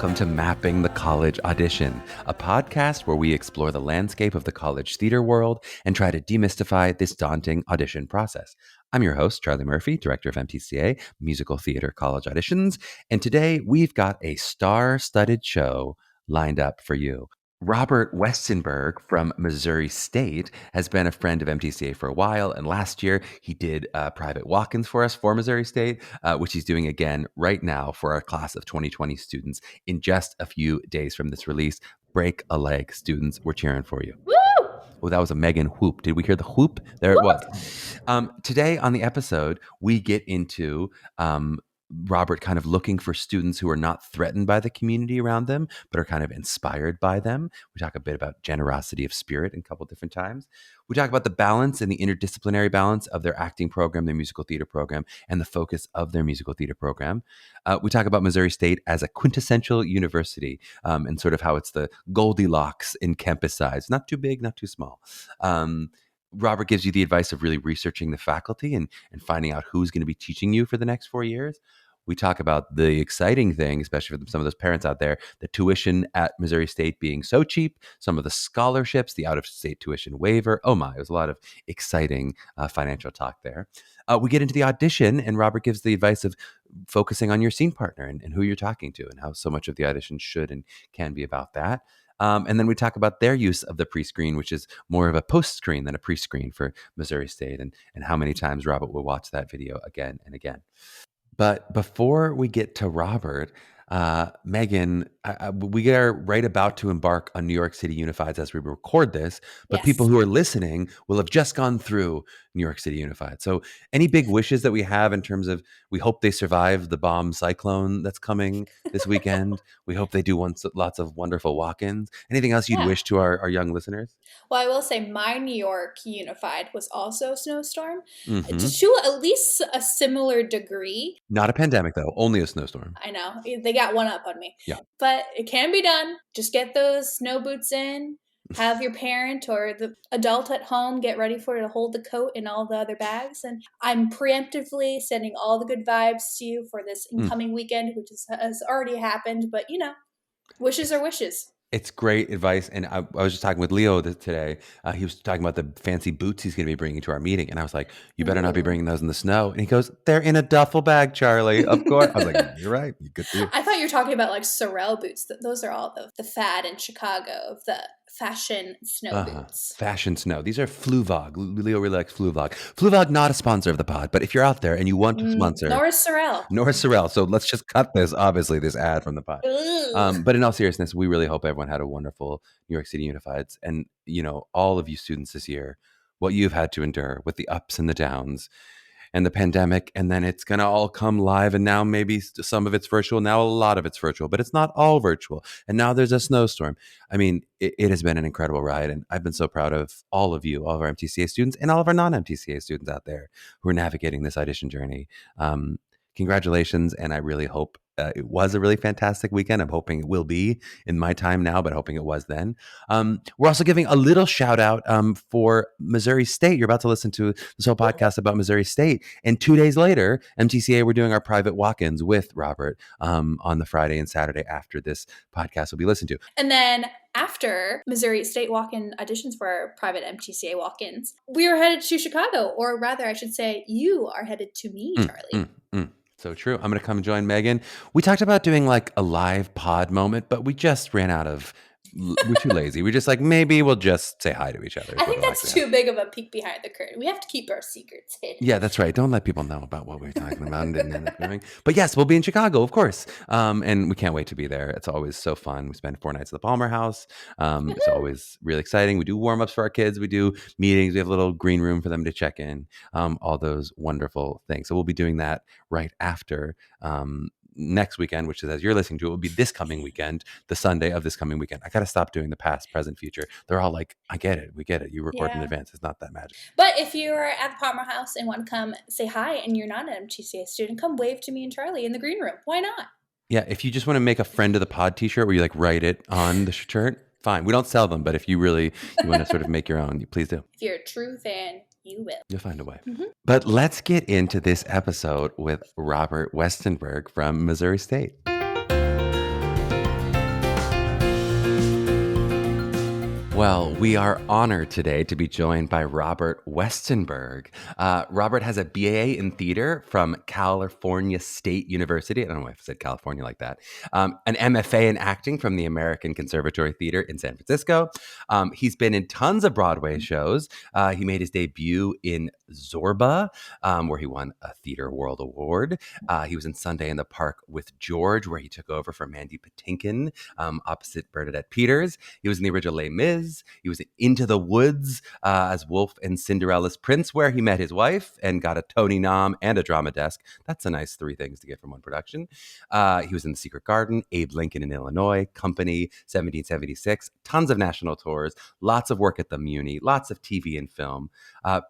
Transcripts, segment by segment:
welcome to Mapping the College Audition, a podcast where we explore the landscape of the college theater world and try to demystify this daunting audition process. I'm your host, Charlie Murphy, director of MTCA Musical Theater College Auditions, and today we've got a star-studded show lined up for you. Robert Westenberg from Missouri State has been a friend of MTCA for a while, and last year he did private walk-ins for us for Missouri State, which he's doing again right now for our class of 2020 students in just a few days from this release. Break a leg, students. We're cheering for you. Woo! Oh, that was a Meghan whoop. Did we hear the whoop? There it was. Today on the episode, we get into Robert kind of looking for students who are not threatened by the community around them, but are kind of inspired by them. We talk a bit about generosity of spirit in a couple different times. We talk about the balance and the interdisciplinary balance of their acting program, their musical theater program, and the focus of their musical theater program. We talk about Missouri State as a quintessential university and sort of how it's the Goldilocks in campus size, not too big, not too small. Robert gives you the advice of really researching the faculty and finding out who's going to be teaching you for the next 4 years. We talk about the exciting thing, especially for some of those parents out there, the tuition at Missouri State being so cheap, some of the scholarships, the out-of-state tuition waiver. Oh my, there's a lot of exciting financial talk there. We get into the audition, and Robert gives the advice of focusing on your scene partner and who you're talking to and how so much of the audition should and can be about that. And then we talk about their use of the pre-screen, which is more of a post-screen than a pre-screen for Missouri State, and how many times Robert will watch that video again and again. But before we get to Robert, Meghan, we are right about to embark on New York City Unifieds as we record this, but Yes. people who are listening will have just gone through New York City Unified. So any big wishes that we have in terms of, we hope they survive the bomb cyclone that's coming this weekend. We hope they do lots of wonderful walk-ins. Anything else you'd Yeah. wish to our young listeners? Well, I will say my New York Unified was also a snowstorm, Mhm. to at least a similar degree. Not a pandemic, though. Only a snowstorm. I know, they got one up on me. Yeah. But it can be done. Just get those snow boots in, have your parent or the adult at home get ready for it to hold the coat and all the other bags. And I'm preemptively sending all the good vibes to you for this incoming weekend, which has already happened. But, wishes are wishes. It's great advice. And I was just talking with Leo today. He was talking about the fancy boots he's going to be bringing to our meeting. And I was like, you better not be bringing those in the snow. And he goes, they're in a duffel bag, Charlie. Of course. I was like, you're right. Good for you. I thought you were talking about like Sorel boots. Those are all the fad in Chicago of the fashion snow boots. Fashion snow. These are Fluvog. Leo really likes Fluvog. Fluvog, not a sponsor of the pod, but if you're out there and you want to sponsor. Nor is Sorel. Nor is Sorel. So let's just cut this ad from the pod. But in all seriousness, we really hope everyone had a wonderful New York City Unifieds. And, all of you students this year, what you've had to endure with the ups and the downs and the pandemic, and then it's going to all come live. And now maybe some of it's virtual. Now a lot of it's virtual, but it's not all virtual. And now there's a snowstorm. I mean, it has been an incredible ride. And I've been so proud of all of you, all of our MTCA students and all of our non-MTCA students out there who are navigating this audition journey. Congratulations. And I really hope it was a really fantastic weekend. I'm hoping it will be in my time now, but hoping it was then. We're also giving a little shout out for Missouri State. You're about to listen to this whole podcast about Missouri State. And 2 days later, MTCA, we're doing our private walk-ins with Robert on the Friday and Saturday after this podcast will be listened to. And then after Missouri State walk-in auditions for our private MTCA walk-ins, we are headed to Chicago, or rather, I should say, you are headed to me, Charlie. So true. I'm going to come join Meghan. We talked about doing like a live pod moment, but we just ran out of, we're too lazy. We're just like, maybe we'll just say hi to each other. I think that's too big of a peek behind the curtain. We have to keep our secrets hidden. Yeah, that's right. Don't let people know about what we're talking about and didn't end up doing. But yes, we'll be in Chicago, of course. And we can't wait to be there. It's always so fun. We spend 4 nights at the Palmer House. It's always really exciting. We do warm-ups for our kids. We do meetings. We have a little green room for them to check in. All those wonderful things. So we'll be doing that right after next weekend, which is, as you're listening to it, will be this coming weekend, the Sunday of this coming weekend. I got to stop doing the past, present, future. They're all like, I get it. We get it. You record in advance. It's not that magic. But if you're at the Palmer House and want to come say hi and you're not an MTCA student, come wave to me and Charlie in the green room. Why not? Yeah. If you just want to make a friend of the pod t-shirt where you like write it on the shirt, fine. We don't sell them, but if you want to sort of make your own, please do. If you're a true fan, you will. You'll find a way. But let's get into this episode with Robert Westenberg from Missouri State. Well, we are honored today to be joined by Robert Westenberg. Robert has a BA in theater from California State University. I don't know if I said California like that. An MFA in acting from the American Conservatory Theater in San Francisco. He's been in tons of Broadway shows. He made his debut in Zorba, where he won a Theater World Award. He was in Sunday in the Park with George, where he took over for Mandy Patinkin opposite Bernadette Peters. He was in the original Les Mis. He was in Into the Woods as Wolf and Cinderella's Prince, where he met his wife and got a Tony nom and a drama desk. That's a nice 3 things to get from one production. He was in The Secret Garden, Abe Lincoln in Illinois, Company, 1776, tons of national tours, lots of work at the Muni, lots of TV and film.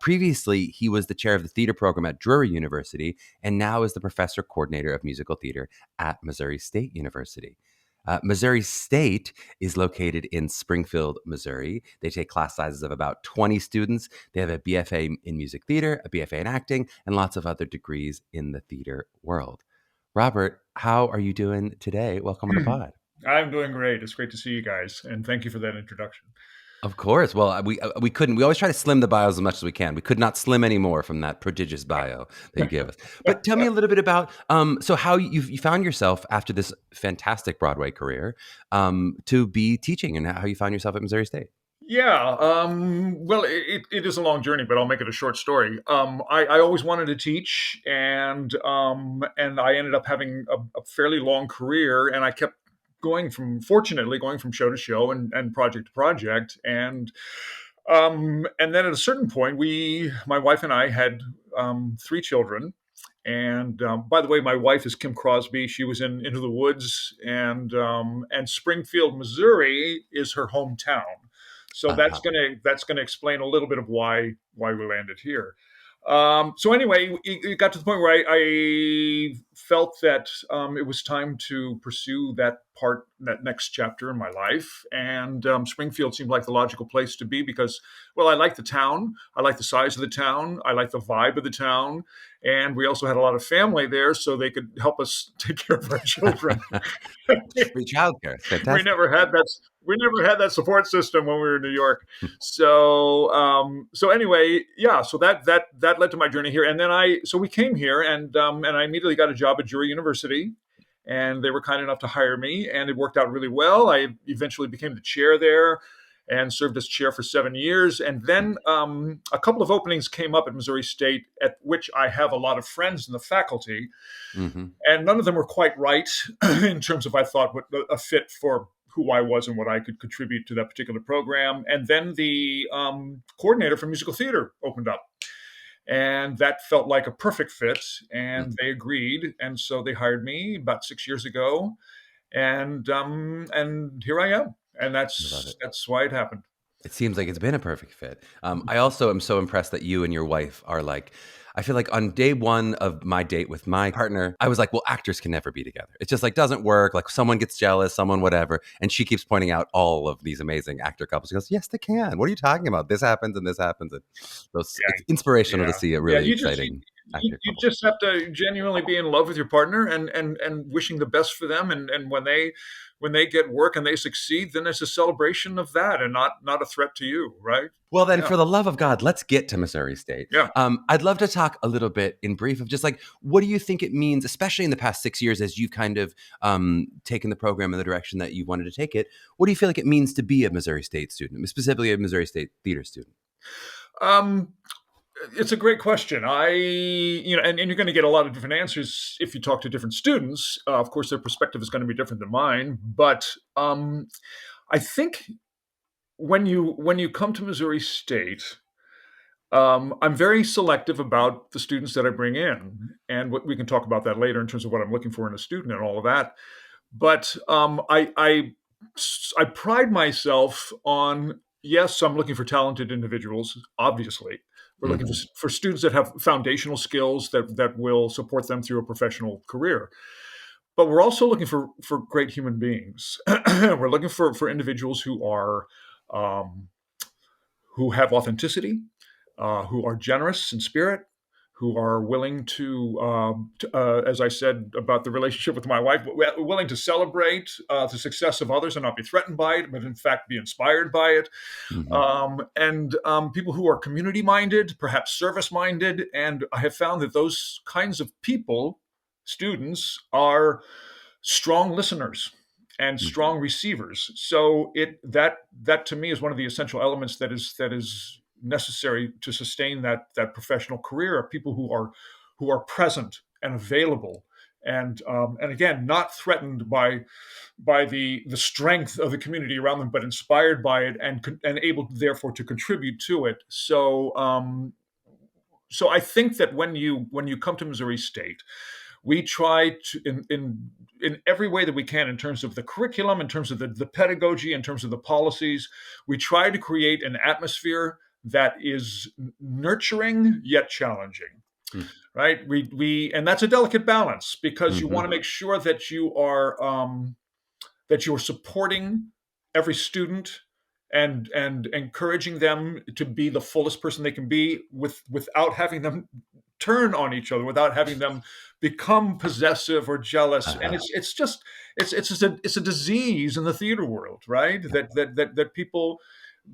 Previously, he was the chair of the theater program at Drury University, and now is the professor coordinator of musical theater at Missouri State University. Missouri State is located in Springfield, Missouri. They take class sizes of about 20 students. They have a BFA in music theater, a BFA in acting, and lots of other degrees in the theater world. Robert, how are you doing today? Welcome on the pod. I'm doing great. It's great to see you guys, and thank you for that introduction. Of course. Well, we couldn't. We always try to slim the bios as much as we can. We could not slim anymore from that prodigious bio that you gave us. But tell me a little bit about so how you found yourself after this fantastic Broadway career to be teaching, and how you found yourself at Missouri State. Yeah, well, it is a long journey, but I'll make it a short story. I always wanted to teach, and I ended up having a fairly long career, and I kept fortunately going from show to show and project to project, and then at a certain point, my wife and I had 3 children. And by the way, my wife is Kim Crosby. She was in Into the Woods, and Springfield, Missouri, is her hometown. So that's gonna explain a little bit of why we landed here. So anyway, it got to the point where I felt that it was time to pursue that next chapter in my life. And Springfield seemed like the logical place to be because, well, I like the town. I like the size of the town. I like the vibe of the town. And we also had a lot of family there, so they could help us take care of our children. Free childcare. Fantastic. We never had that support system when we were in New York. So anyway, yeah. So that led to my journey here, and then we came here, and I immediately got a job at Drury University, and they were kind enough to hire me, and it worked out really well. I eventually became the chair there, and served as chair for 7 years. And then a couple of openings came up at Missouri State, at which I have a lot of friends in the faculty, and none of them were quite right in terms of, I thought, what a fit for who I was and what I could contribute to that particular program. And then the coordinator for musical theater opened up. And that felt like a perfect fit, and they agreed. And so they hired me about 6 years ago, and here I am. And that's why it happened. It seems like it's been a perfect fit. I also am so impressed that you and your wife are like, I feel like on day one of my date with my partner, I was like, well, actors can never be together. It's just like, doesn't work. Like someone gets jealous, someone whatever. And she keeps pointing out all of these amazing actor couples. She goes, yes, they can. What are you talking about? This happens and this happens. And it's inspirational to see a really exciting actor you couple. just have to genuinely be in love with your partner and wishing the best for them. And when they get work and they succeed, then it's a celebration of that and not a threat to you, right? Well, then, for the love of God, let's get to Missouri State. Yeah. I'd love to talk a little bit in brief of just like, what do you think it means, especially in the past 6 years as you've kind of taken the program in the direction that you wanted to take it? What do you feel like it means to be a Missouri State student, specifically a Missouri State theater student? It's a great question. And you're going to get a lot of different answers if you talk to different students. Of course, their perspective is going to be different than mine. But I think when you come to Missouri State, I'm very selective about the students that I bring in, and we can talk about that later in terms of what I'm looking for in a student and all of that. But I pride myself on, yes, I'm looking for talented individuals, obviously. We're looking for students that have foundational skills that will support them through a professional career. But we're also looking for great human beings. We're looking for individuals who are who have authenticity, who are generous in spirit, who are willing as I said about the relationship with my wife, willing to celebrate the success of others and not be threatened by it, but in fact be inspired by it. And people who are community-minded, perhaps service-minded. And I have found that those kinds of people, students, are strong listeners and strong receivers. So that to me is one of the essential elements that is necessary to sustain that professional career, are people who are present and available, and again, not threatened by the strength of the community around them, but inspired by it and able therefore to contribute to it. So I think that when you come to Missouri State, we try to in every way that we can, in terms of the curriculum, in terms of the pedagogy, in terms of the policies, we try to create an atmosphere that is nurturing yet challenging. Right? And that's a delicate balance, because you want to make sure that you are supporting every student and encouraging them to be the fullest person they can be, without having them turn on each other, without having them become possessive or jealous. And it's a disease in the theater world, right? That people,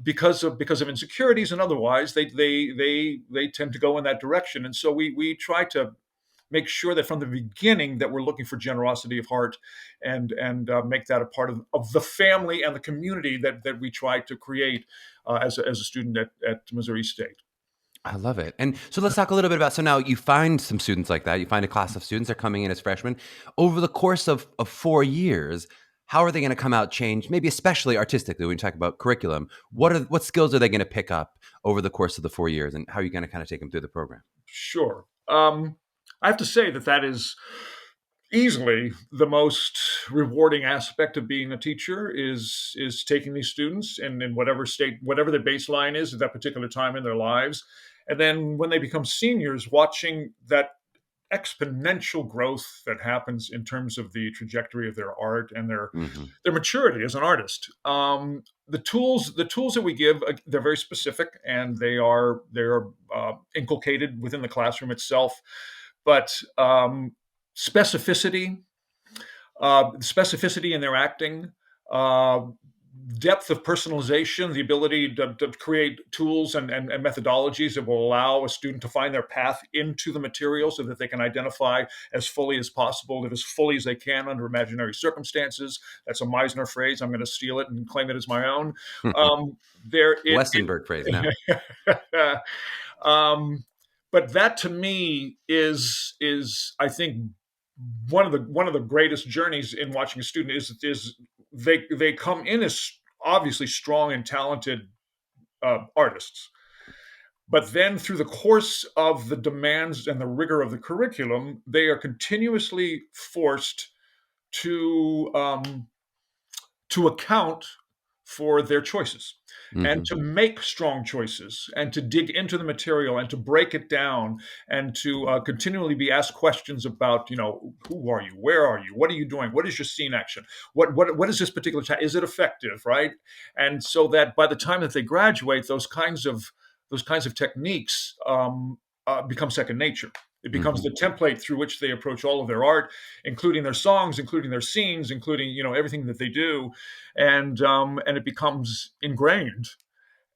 because of insecurities and otherwise, they tend to go in that direction. And so we try to make sure that from the beginning that we're looking for generosity of heart, and make that a part of the family and the community that we try to create as a student at Missouri State. I love it. And so let's talk a little bit about, so now you find some students like that. You find a class of students, they're coming in as freshmen. Over the course of 4 years, how are they going to come out changed, maybe especially artistically when you talk about curriculum? What skills are they going to pick up over the course of the 4 years, and how are you going to kind of take them through the program? Sure. I have to say that is easily the most rewarding aspect of being a teacher, is taking these students and in whatever state, whatever their baseline is at that particular time in their lives. And then when they become seniors, watching that exponential growth that happens in terms of the trajectory of their art and their maturity as an artist. The tools that we give, they're very specific, and they're inculcated within the classroom itself. But specificity in their acting, depth of personalization, the ability to create tools and methodologies that will allow a student to find their path into the material, so that they can identify as fully as possible, live as fully as they can under imaginary circumstances. That's a Meisner phrase. I'm going to steal it and claim it as my own. Westenberg phrase now. But that to me is I think one of the greatest journeys in watching a student is they come in as obviously strong and talented artists, but then through the course of the demands and the rigor of the curriculum, they are continuously forced to account for their choices, and to make strong choices, and to dig into the material, and to break it down, and to continually be asked questions about, who are you, where are you, what are you doing, what is your scene action, what is this particular is it effective, right? And so that by the time that they graduate, those kinds of techniques become second nature. It becomes the template through which they approach all of their art, including their songs, including their scenes, including everything that they do, and it becomes ingrained.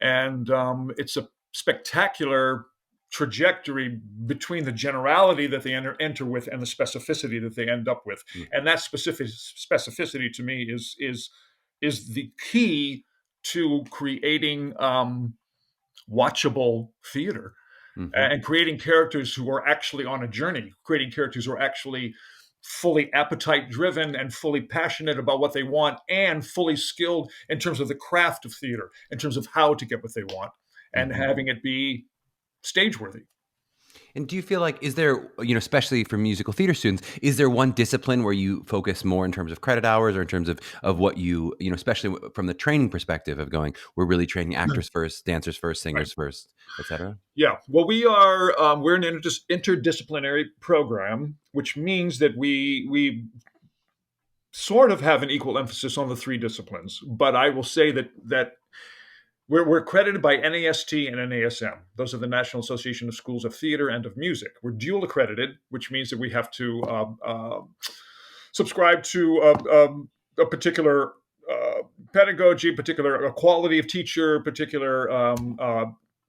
And it's a spectacular trajectory between the generality that they enter with and the specificity that they end up with. And that specificity to me is the key to creating watchable theater. And creating characters who are actually on a journey, creating characters who are actually fully appetite driven and fully passionate about what they want, and fully skilled in terms of the craft of theater, in terms of how to get what they want, and having it be stage worthy. And do you feel like, is there, especially for musical theater students, is there one discipline where you focus more in terms of credit hours, or in terms of what you, especially from the training perspective of going, we're really training actors first, dancers first, singers first, et cetera? Yeah. Well, we're an interdisciplinary program, which means that we sort of have an equal emphasis on the three disciplines. But I will say that We're accredited by NAST and NASM. Those are the National Association of Schools of Theater and of Music. We're dual accredited, which means that we have to subscribe to a particular pedagogy, particular quality of teacher, particular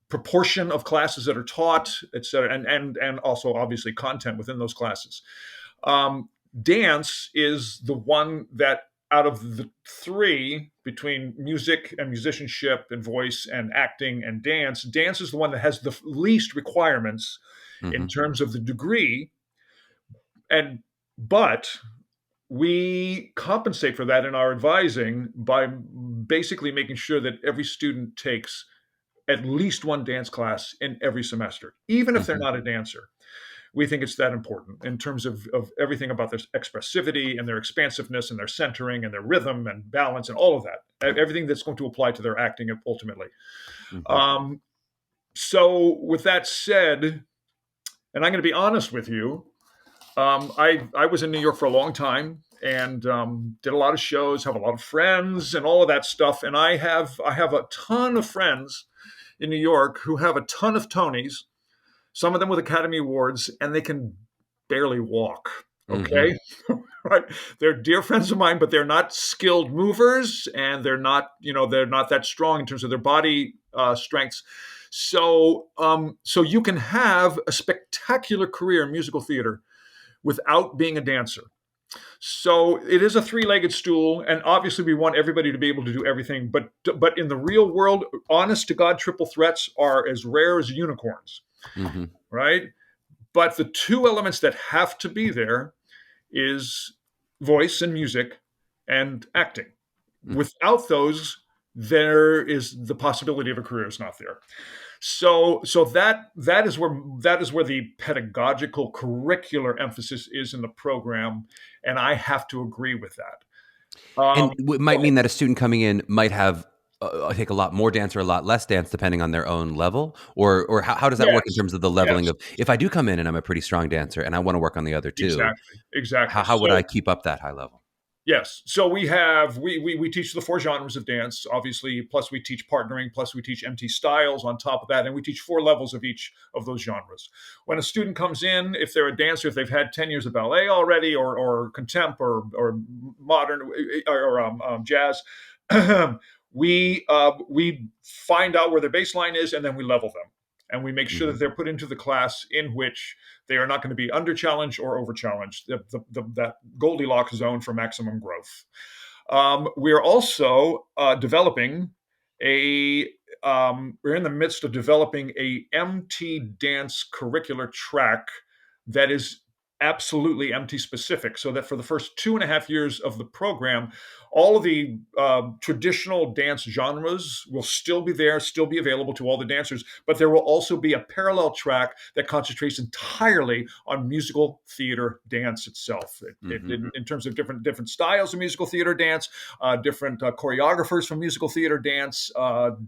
proportion of classes that are taught, et cetera, and also obviously content within those classes. Dance is the one that, out of the three, between music and musicianship and voice and acting and dance is the one that has the least requirements in terms of the degree. But we compensate for that in our advising by basically making sure that every student takes at least one dance class in every semester, even if they're not a dancer. We think it's that important in terms of everything about their expressivity and their expansiveness and their centering and their rhythm and balance and all of that, everything that's going to apply to their acting ultimately. So with that said, and I'm going to be honest with you, I was in New York for a long time and did a lot of shows, have a lot of friends and all of that stuff. And I have a ton of friends in New York who have a ton of Tonys, some of them with Academy Awards, and they can barely walk. Okay. Right. They're dear friends of mine, but they're not skilled movers and they're not that strong in terms of their body strengths. So you can have a spectacular career in musical theater without being a dancer. So it is a three-legged stool, and obviously we want everybody to be able to do everything. But in the real world, honest to God, triple threats are as rare as unicorns, right? But the two elements that have to be there is voice and music and acting. Without those, there is the possibility of a career is not there. So that is where the pedagogical curricular emphasis is in the program, and I have to agree with that. And it might mean that a student coming in might have take a lot more dance or a lot less dance depending on their own level, or how does that work in terms of the leveling of, if I do come in and I'm a pretty strong dancer and I want to work on the other two, exactly. How would I keep up that high level? Yes. So we teach the four genres of dance, obviously, plus we teach partnering, plus we teach MT styles on top of that, and we teach four levels of each of those genres. When a student comes in, if they're a dancer, if they've had 10 years of ballet already, or contemp, or modern, or jazz, we find out where their baseline is, and then we level them. And we make sure that they're put into the class in which they are not going to be under-challenged or over-challenged, that Goldilocks zone for maximum growth. We are also developing we're in the midst of developing a MT dance curricular track that is absolutely MT specific, so that for the first 2.5 years of the program, all of the traditional dance genres will still be there, still be available to all the dancers, but there will also be a parallel track that concentrates entirely on musical theater dance itself. In terms of different styles of musical theater dance, different choreographers from musical theater dance,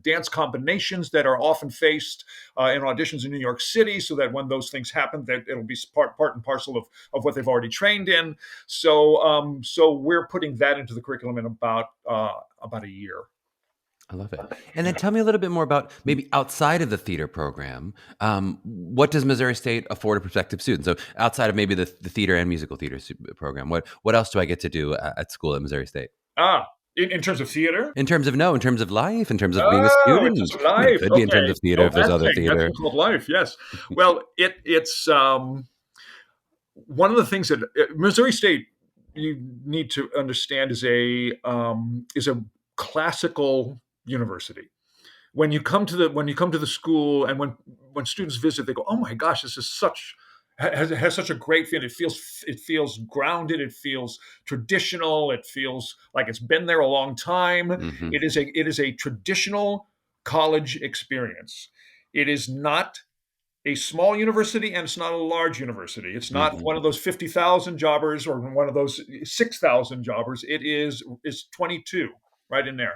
dance combinations that are often faced in auditions in New York City, so that when those things happen, that it'll be part and parcel of what they've already trained in. So we're putting that into the curriculum in about a year. I love it. And then tell me a little bit more about, maybe outside of the theater program, what does Missouri State afford a prospective student? So outside of maybe the theater and musical theater program, what else do I get to do at school at Missouri State? In terms of theater? In terms of life, in terms of being a student. In terms of life. It could be in terms of theater if there's other theater. That's called life, yes. Well, it's one of the things that Missouri State, you need to understand, is a classical university. When you come to the school, and when students visit, they go, "Oh my gosh, this is has such a great feel. It feels grounded. It feels traditional. It feels like it's been there a long time." It is a traditional college experience. It is not a small university, and it's not a large university. It's not one of those 50,000 jobbers or one of those 6,000 jobbers. It is 22, right in there.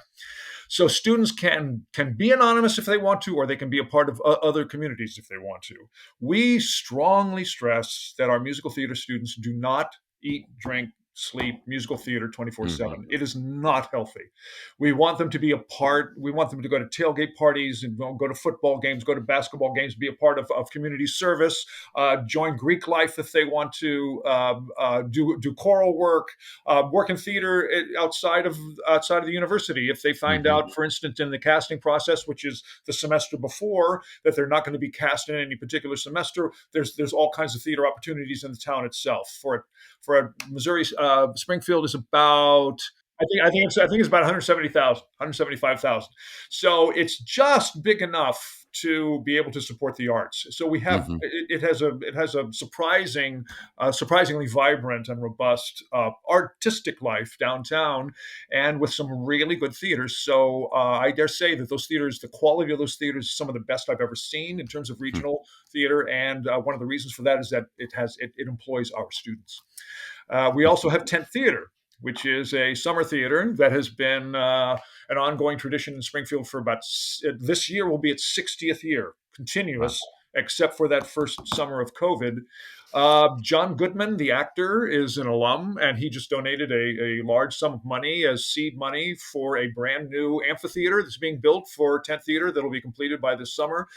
So students can be anonymous if they want to, or they can be a part of other communities if they want to. We strongly stress that our musical theater students do not eat, drink, sleep, musical theater 24/7. Mhm. It is not healthy. We want them to be a part. We want them to go to tailgate parties and go to football games, go to basketball games, be a part of community service, join Greek life if they want to, do choral work, work in theater outside of the university. If they find Mhm. out, for instance, in the casting process, which is the semester before, that they're not going to be cast in any particular semester, there's all kinds of theater opportunities in the town itself. For a Missouri, Springfield is about. I think it's about 170,000, 175,000. So it's just big enough to be able to support the arts. So we have Mhm. it has a surprisingly vibrant and robust artistic life downtown, and with some really good theaters. So I dare say that those theaters, the quality of those theaters, is some of the best I've ever seen in terms of Hmm. regional theater. And one of the reasons for that is that it employs our students. We also have Tent Theater, which is a summer theater that has been an ongoing tradition in Springfield for about this year will be its 60th year, Wow. continuous, except for that first summer of COVID. John Goodman, the actor, is an alum, and he just donated a large sum of money as seed money for a brand new amphitheater that's being built for Tent Theater that'll be completed by this summer.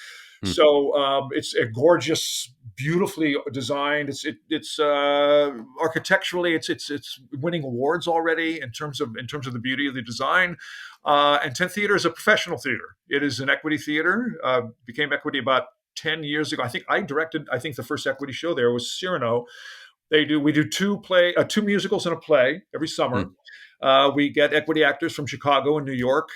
Hmm. So it's a gorgeous, beautifully designed. It's architecturally, it's winning awards already in terms of the beauty of the design. And 10th Theater is a professional theater. It is an equity theater. Became equity about 10 years ago. I think I directed. I think the first equity show there was Cyrano. We do two musicals and a play every Hmm. summer. We get equity actors from Chicago and New York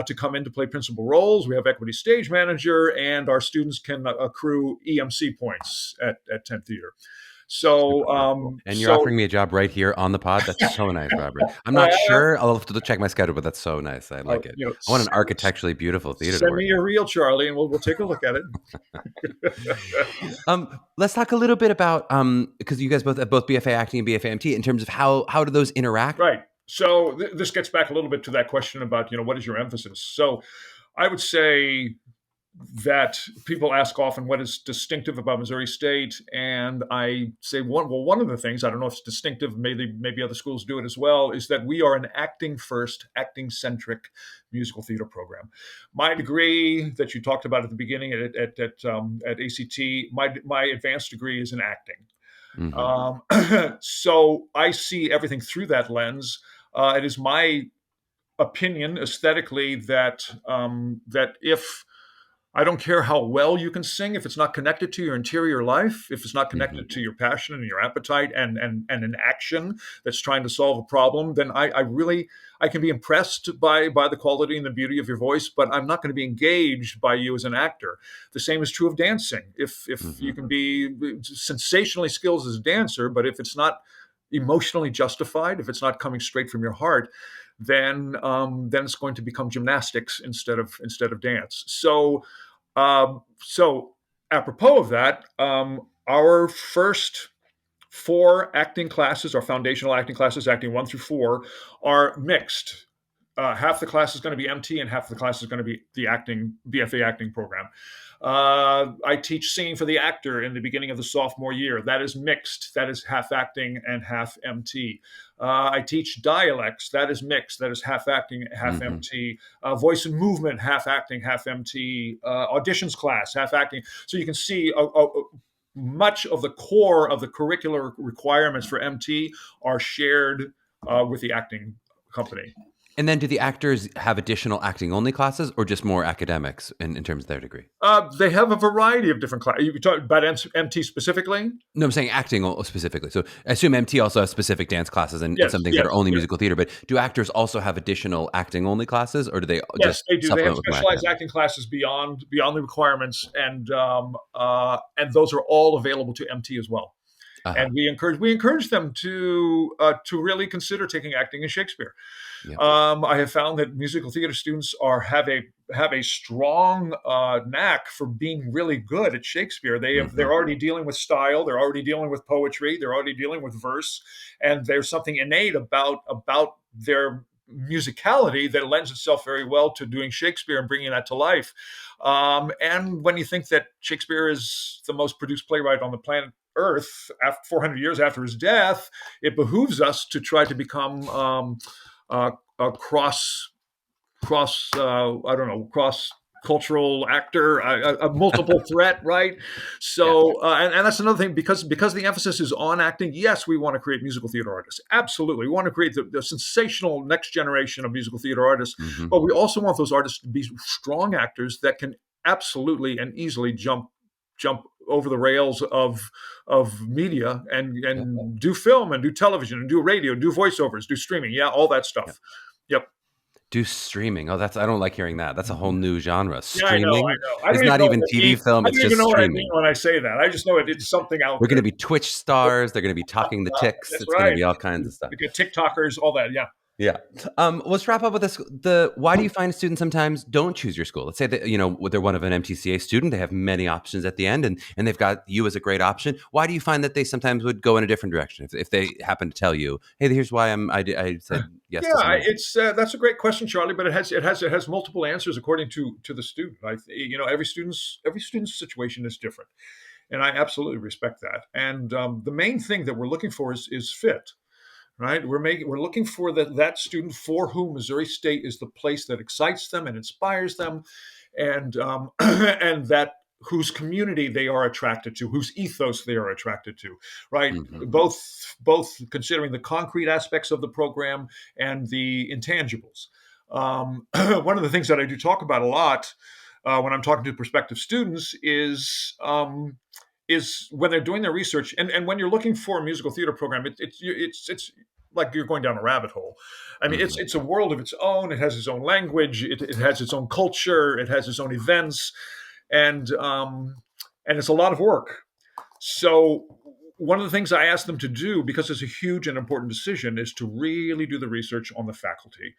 to come in to play principal roles. We have equity stage manager, and our students can accrue EMC points at 10th Theater. So, Super cool. And you're offering me a job right here on the pod. That's so nice, Robert. I'm not uh, sure. I'll have to check my schedule, but that's so nice. I like it. I want an architecturally beautiful theater to send me work your reel, Charlie, and we'll take a look at it. Let's talk a little bit about because you guys both have both BFA acting and BFA MT in terms of how do those interact? Right. So this gets back a little bit to that question about what is your emphasis. So I would say that people ask often what is distinctive about Missouri State, and I say one of the things, I don't know if it's distinctive, maybe other schools do it as well, is that we are an acting first, acting centric musical theater program. My degree that you talked about at the beginning at ACT, my advanced degree is in acting. Hmm. So I see everything through that lens. It is my opinion aesthetically that if I don't care how well you can sing, if it's not connected to your interior life, if it's not Hmm. connected to your passion and your appetite and an action that's trying to solve a problem, then I can be impressed by the quality and the beauty of your voice, but I'm not going to be engaged by you as an actor. The same is true of dancing. If Hmm. you can be sensationally skilled as a dancer, but if it's not emotionally justified, if it's not coming straight from your heart, then it's going to become gymnastics instead of dance. So apropos of that, our first four acting classes, our foundational acting classes, acting 1 through 4, are mixed. Half the class is going to be MT, and half the class is going to be the acting BFA acting program. I teach singing for the actor in the beginning of the sophomore year. That is mixed. That is half acting and half MT. I teach dialects. That is mixed. That is half acting, half Hmm. MT. Voice and movement, half acting, half MT. Auditions class, half acting. So you can see much of the core of the curricular requirements for MT are shared with the acting company. And then do the actors have additional acting only classes or just more academics in terms of their degree? They have a variety of different classes. You talk about MT specifically? No, I'm saying acting specifically. So I assume MT also has specific dance classes and Yes, some things that yes, are only yes. musical theater. But do actors also have additional acting only classes, or do they Yes, just they do. They have supplement with more specialized academic? acting classes beyond the requirements, and those are all available to MT as well. Uh-huh. And we encourage them to really consider taking acting in Shakespeare. Yep. I have found that musical theater students have a strong knack for being really good at Shakespeare. They're already dealing with style, they're already dealing with poetry, they're already dealing with verse, and there's something innate about their musicality that lends itself very well to doing Shakespeare and bringing that to life. And when you think that Shakespeare is the most produced playwright on the planet earth, after 400 years after his death, it behooves us to try to become a cross cultural actor, a multiple threat, right? So, and that's another thing, because the emphasis is on acting. Yes, we want to create musical theater artists. Absolutely, we want to create the sensational next generation of musical theater artists. Mhm. But we also want those artists to be strong actors that can absolutely and easily jump over the rails of media and do film and do television and do radio, do voiceovers, do streaming, all that Yeah. stuff. Yep. Do streaming. Oh, I don't like hearing that. That's a whole new genre. Yeah, I know. Streaming I is don't even not know even what I TV mean. film. I It's don't even just know what I mean streaming. when I say that. I just know it's something out They're going there. to be Twitch stars. They're going to be talking the ticks. That's It's going to right. be all kinds of stuff. We get TikTokers, all that. Yeah. Yeah. Let's wrap up with this. Why do you find students sometimes don't choose your school? Let's say that, they're one of an MTCA student. They have many options at the end, and they've got you as a great option. Why do you find that they sometimes would go in a different direction if they happen to tell you, hey, here's why I said yes to Yeah, someone? that's a great question, Charlie. But it has multiple answers according to the student. Every student's situation is different, and I absolutely respect that. And the main thing that we're looking for is fit. Right, we're looking for that student for whom Missouri State is the place that excites them and inspires them, and and that whose community they are attracted to, whose ethos they are attracted to. Right, Mhm. both considering the concrete aspects of the program and the intangibles. One of the things that I do talk about a lot when I'm talking to prospective students is when they're doing their research, and when you're looking for a musical theater program, it's like you're going down a rabbit hole. I mean, Mhm. it's a world of its own. It has its own language. It has its own culture. It has its own events, and it's a lot of work. So one of the things I ask them to do, because it's a huge and important decision, is to really do the research on the faculty.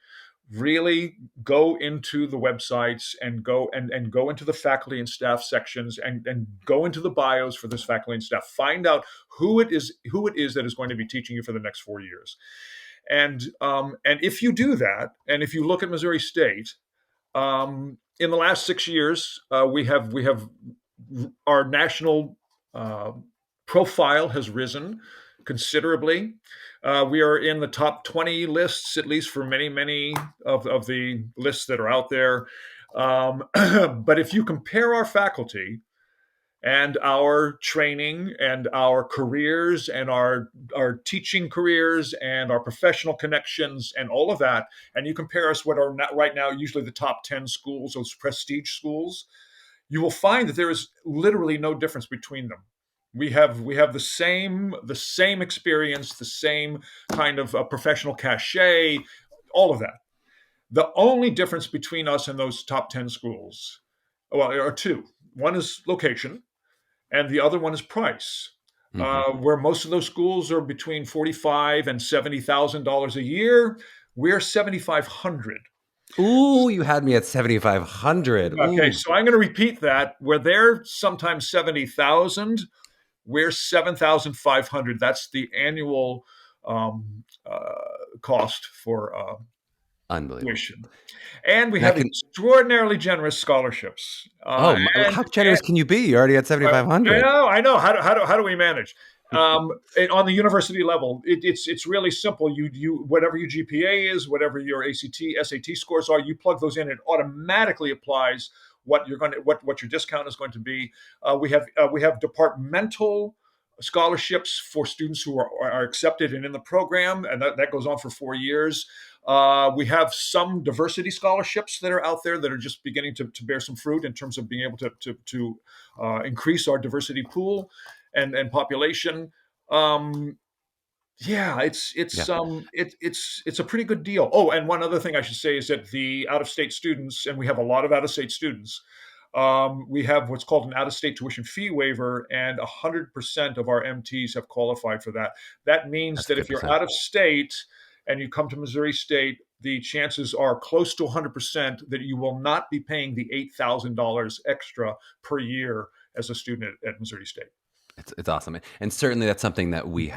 Really go into the websites and go into the faculty and staff sections and go into the bios for this faculty and staff. Find out who it is that is going to be teaching you for the next 4 years. And if you do that, and if you look at Missouri State, in the last 6 years, we have our national profile has risen considerably. We are in the top 20 lists, at least for many of the lists that are out there. But if you compare our faculty and our training and our careers and our teaching careers and our professional connections and all of that, and you compare us what are not right now usually the top 10 schools, those prestige schools, you will find that there is literally no difference between them. We have the same experience, the same kind of professional cachet, all of that. The only difference between us and those top 10 schools, well, there are two. One is location, and the other one is price. Mhm. Where most of those schools are between $45,000 and $70,000 a year, we're $7,500. Ooh, you had me at 7,500. Okay, Ooh, so I'm going to repeat that. Where they're sometimes 70,000, we're 7,500. That's the annual cost for unbelievable. tuition. And we And I have can. extraordinarily generous scholarships. Oh, how generous can you be? You're already at I 7,500. know, I know. How do we manage? On the university level, it's really simple. You whatever your GPA is, whatever your ACT, SAT scores are, you plug those in. It automatically applies what what your discount is going to be. We have departmental scholarships for students who are accepted and in the program, and that goes on for 4 years. We have some diversity scholarships that are out there that are just beginning to bear some fruit in terms of being able to increase our diversity pool and population. Um, yeah, Yeah, it's a pretty good deal. Oh, and one other thing I should say is that the out of state students, and we have a lot of out of state students. We have what's called an out of state tuition fee waiver, and 100% of our MTs have qualified for that. That means that's a that good if you're percent. out of state and you come to Missouri State, the chances are close to 100% that you will not be paying the $8,000 extra per year as a student at Missouri State. It's awesome, and certainly that's something that we've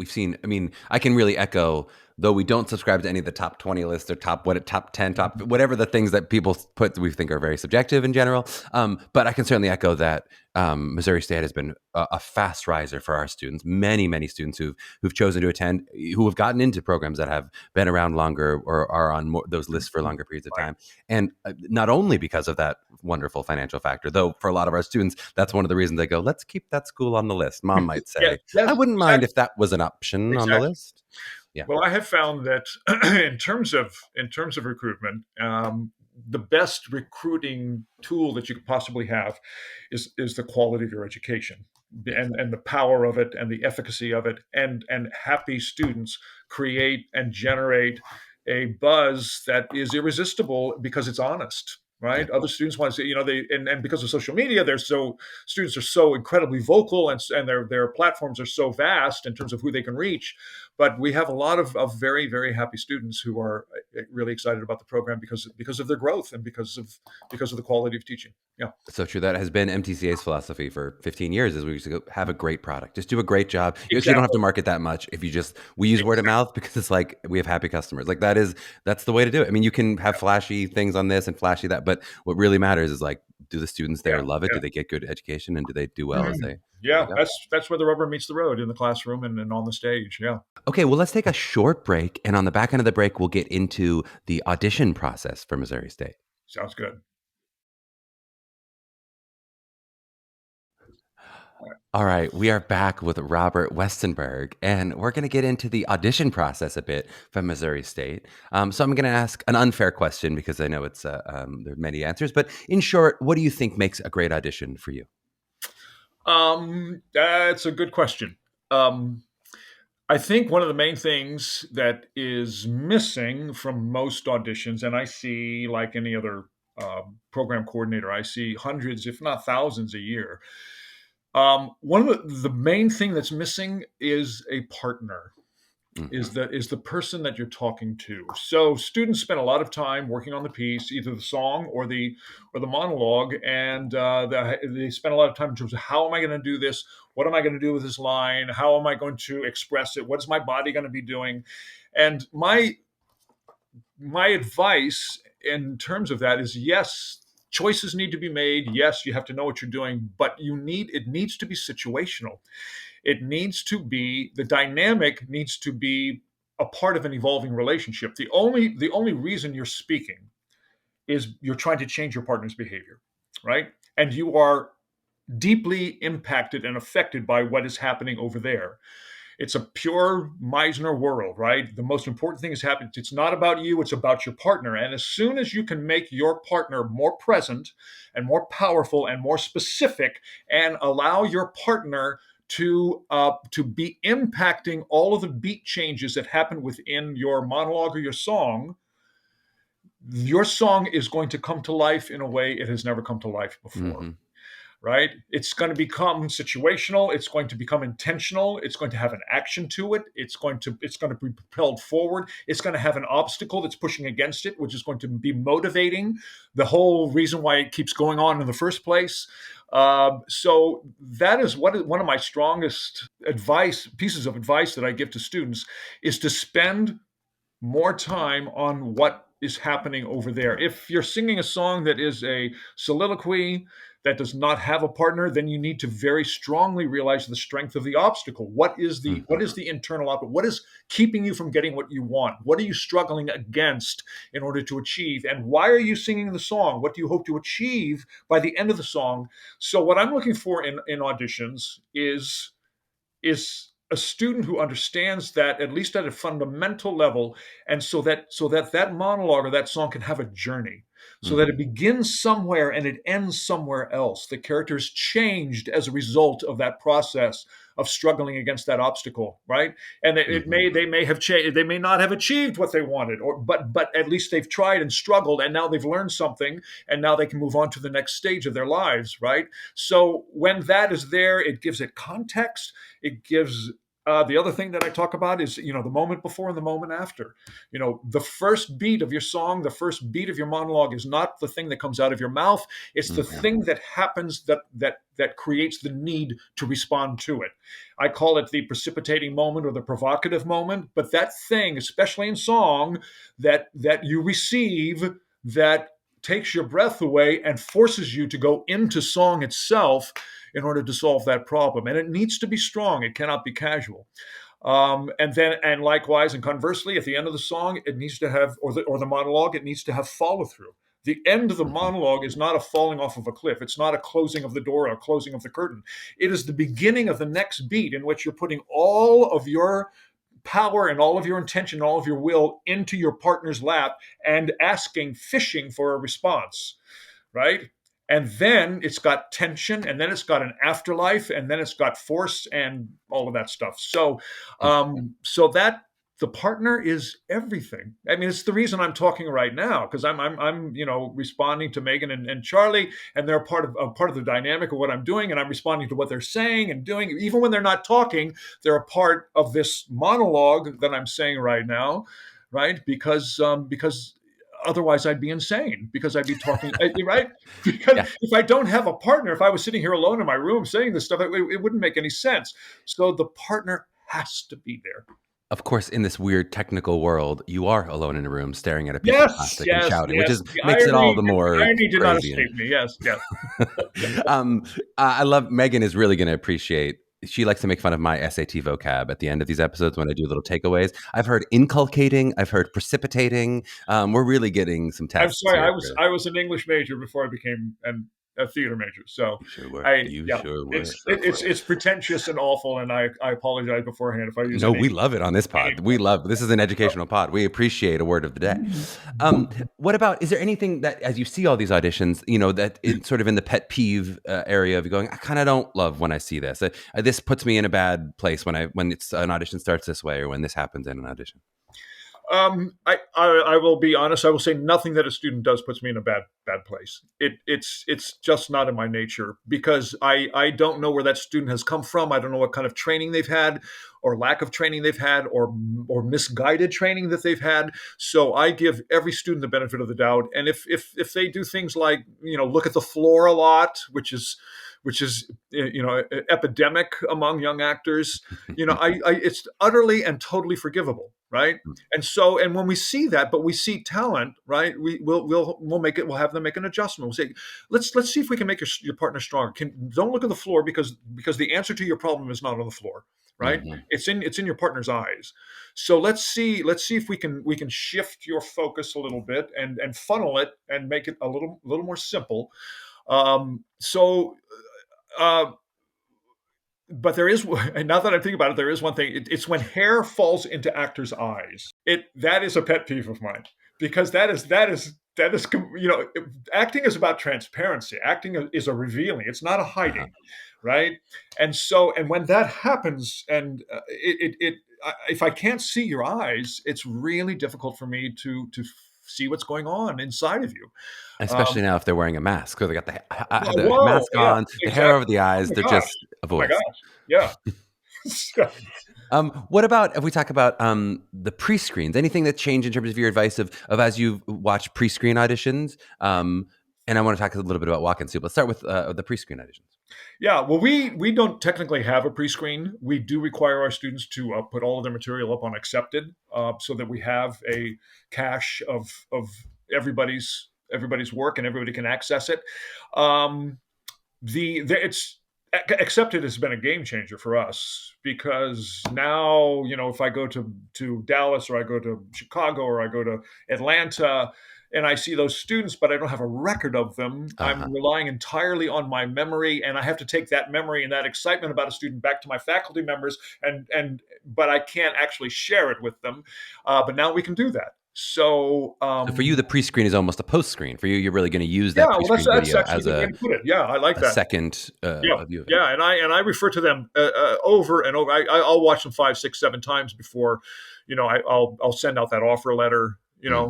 seen. I mean, I can really echo though we don't subscribe to any of the top 20 lists or top 10, top whatever the things that people put we think are very subjective in general. But I can certainly echo that Missouri State has been a fast riser for our students. Many students who've chosen to attend, who have gotten into programs that have been around longer or are on those lists for longer periods of time. And not only because of that wonderful financial factor, though for a lot of our students, that's one of the reasons they go, let's keep that school on the list. Mom might say, yes, I wouldn't mind if that was an option on the list. Yeah. Well, I have found that in terms of recruitment, the best recruiting tool that you could possibly have is the quality of your education and the power of it and the efficacy of it, and happy students create and generate a buzz that is irresistible because it's honest. Right. Other students want to say, and because of social media, students are so incredibly vocal, and their platforms are so vast in terms of who they can reach. But we have a lot of very, very happy students who are really excited about the program because of their growth and because of the quality of teaching. Yeah. So true. That has been MTCA's philosophy for 15 years, is we used to have a great product. Just do a great job. You don't have to market that much. If we use word of mouth, because it's like we have happy customers. Like that's the way to do it. I mean, you can have flashy things on this and flashy that, but what really matters is like, do the students there love it? Do they get good education, and do they do well as they? Yeah, that's where the rubber meets the road, in the classroom and on the stage. Yeah. Okay, well, let's take a short break, and on the back end of the break, we'll get into the audition process for Missouri State. Sounds good. All right, we are back with Robert Westenberg, and we're going to get into the audition process a bit from Missouri State. So I'm going to ask an unfair question because I know there are many answers, but in short, what do you think makes a great audition for you? That's a good question. I think one of the main things that is missing from most auditions, and I see, like any other program coordinator, I see hundreds, if not thousands, a year. One of the main thing that's missing is a partner. Is the person that you're talking to. So students spend a lot of time working on the piece, either the song or the monologue, and they spend a lot of time in terms of, how am I going to do this? What am I going to do with this line? How am I going to express it? What is my body going to be doing? And my advice in terms of that is, yes, choices need to be made. Yes, you have to know what you're doing, but it needs to be situational. It needs to be, the dynamic needs to be a part of an evolving relationship. The only reason you're speaking is you're trying to change your partner's behavior, right? And you are deeply impacted and affected by what is happening over there. It's a pure Meisner world, right? The most important thing is happening. It's not about you, it's about your partner. And as soon as you can make your partner more present and more powerful and more specific, and allow your partner to be impacting all of the beat changes that happen within your monologue or your song is going to come to life in a way it has never come to life before. Right? It's going to become situational. It's going to become intentional. It's going to have an action to it. It's going to be propelled forward. It's going to have an obstacle that's pushing against it, which is going to be motivating the whole reason why it keeps going on in the first place. So that is one of my strongest pieces of advice that I give to students, is to spend more time on what is happening over there. If you're singing a song that is a soliloquy that does not have a partner, then you need to very strongly realize the strength of the obstacle. What is the internal obstacle? What is keeping you from getting what you want? What are you struggling against in order to achieve? And why are you singing the song? What do you hope to achieve by the end of the song? So what I'm looking for in auditions is a student who understands that, at least at a fundamental level, and so that monologue or that song can have a journey, so that it begins somewhere and it ends somewhere else. The character is changed as a result of that process of struggling against that obstacle, right? And they may not have achieved what they wanted, but at least they've tried and struggled, and now they've learned something, and now they can move on to the next stage of their lives, right? So when that is there, it gives it context. It gives The other thing that I talk about is, the moment before and the moment after. The first beat of your song, the first beat of your monologue is not the thing that comes out of your mouth. It's the thing that happens that creates the need to respond to it. I call it the precipitating moment or the provocative moment. But that thing, especially in song, that you receive that takes your breath away and forces you to go into song itself in order to solve that problem. And it needs to be strong. It cannot be casual. And likewise, and conversely, at the end of the song, it needs to have, or the monologue, it needs to have follow through. The end of the monologue is not a falling off of a cliff. It's not a closing of the door or a closing of the curtain. It is the beginning of the next beat in which you're putting all of your power and all of your intention, all of your will into your partner's lap and fishing for a response, right? And then it's got tension, and then it's got an afterlife, and then it's got force and all of that stuff. So that the partner is everything. I mean, it's the reason I'm talking right now, because I'm responding to Meghan and Charlie, and they're part of the dynamic of what I'm doing, and I'm responding to what they're saying and doing. Even when they're not talking, they're a part of this monologue that I'm saying right now, right? Because otherwise I'd be insane, because I'd be talking, right? Because if I don't have a partner, if I was sitting here alone in my room saying this stuff, it wouldn't make any sense. So the partner has to be there. Of course, in this weird technical world, you are alone in a room staring at a piece of plastic and shouting, which makes it all the more irony did crazy. not escape me. Yes. I love Meghan is really going to appreciate. She likes to make fun of my SAT vocab at the end of these episodes when I do little takeaways. I've heard inculcating. I've heard precipitating. We're really getting some tests. I'm sorry. I was an English major before I became a theater major. So you sure were. It's pretentious and awful, and I apologize beforehand if I use. No, we love it on this pod. This is an educational pod. We appreciate a word of the day. What about, is there anything that, as you see all these auditions, that it's sort of in the pet peeve area of going, I kind of don't love when I see this. This puts me in a bad place when it's an audition starts this way, or when this happens in an audition. I will be honest. I will say nothing that a student does puts me in a bad place. It's just not in my nature, because I don't know where that student has come from. I don't know what kind of training they've had, or lack of training they've had, or misguided training that they've had. So I give every student the benefit of the doubt. And if they do things like look at the floor a lot, which is epidemic among young actors, it's utterly and totally forgivable, right? And when we see that, but we see talent, right? We'll have them make an adjustment. We'll say, let's see if we can make your partner stronger. Don't look at the floor, because the answer to your problem is not on the floor, right? Mm-hmm. It's in your partner's eyes. So let's see if we can shift your focus a little bit and funnel it and make it a little more simple. But there is, and now that I think about it, there is one thing. It's when hair falls into actors' eyes. That is a pet peeve of mine, because that is acting is about transparency. Acting is a revealing. It's not a hiding, right? And when that happens, and if I can't see your eyes, it's really difficult for me to see what's going on inside of you. Especially now if they're wearing a mask, because they got the mask on, the hair over the eyes, they're just a voice. Yeah. What about if we talk about the pre-screens? Anything that changed in terms of your advice of as you watch pre-screen auditions? And I want to talk a little bit about walk-ins too. Let's start with the pre-screen auditions. Yeah, well, we don't technically have a pre-screen. We do require our students to put all of their material up on Accepted, so that we have a cache of everybody's work and everybody can access it. Accepted has been a game changer for us, because now, if I go to Dallas, or I go to Chicago, or I go to Atlanta, and I see those students, but I don't have a record of them, I'm relying entirely on my memory, and I have to take that memory and that excitement about a student back to my faculty members, but I can't actually share it with them. But now we can do that. So for you, the pre-screen is almost a post-screen. For you, you're really going to use that pre-screen video as I like that second view of it. Yeah, and I refer to them over and over. I'll watch them 5, 6, 7 times before, I'll send out that offer letter. Yeah.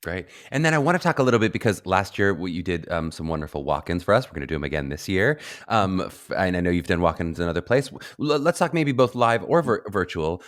Great. And then I want to talk a little bit, because last year you did some wonderful walk-ins for us. We're going to do them again this year. And I know you've done walk-ins in another place. Let's talk maybe both live or virtual.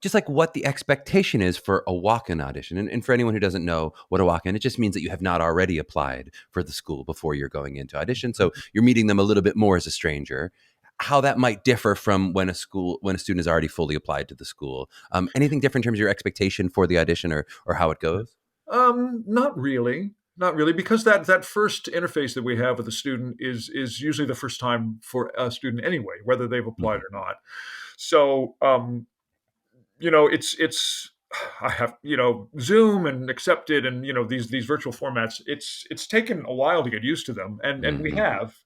Just like what the expectation is for a walk-in audition. And for anyone who doesn't know what a walk-in, it just means that you have not already applied for the school before you're going into audition. So you're meeting them a little bit more as a stranger. How that might differ from when a student has already fully applied to the school. Anything different in terms of your expectation for the audition or how it goes? Not really. Not really, because that first interface that we have with a student is usually the first time for a student anyway, whether they've applied or not. So, it's I have Zoom and Accepted and these virtual formats. It's taken a while to get used to them, and we have.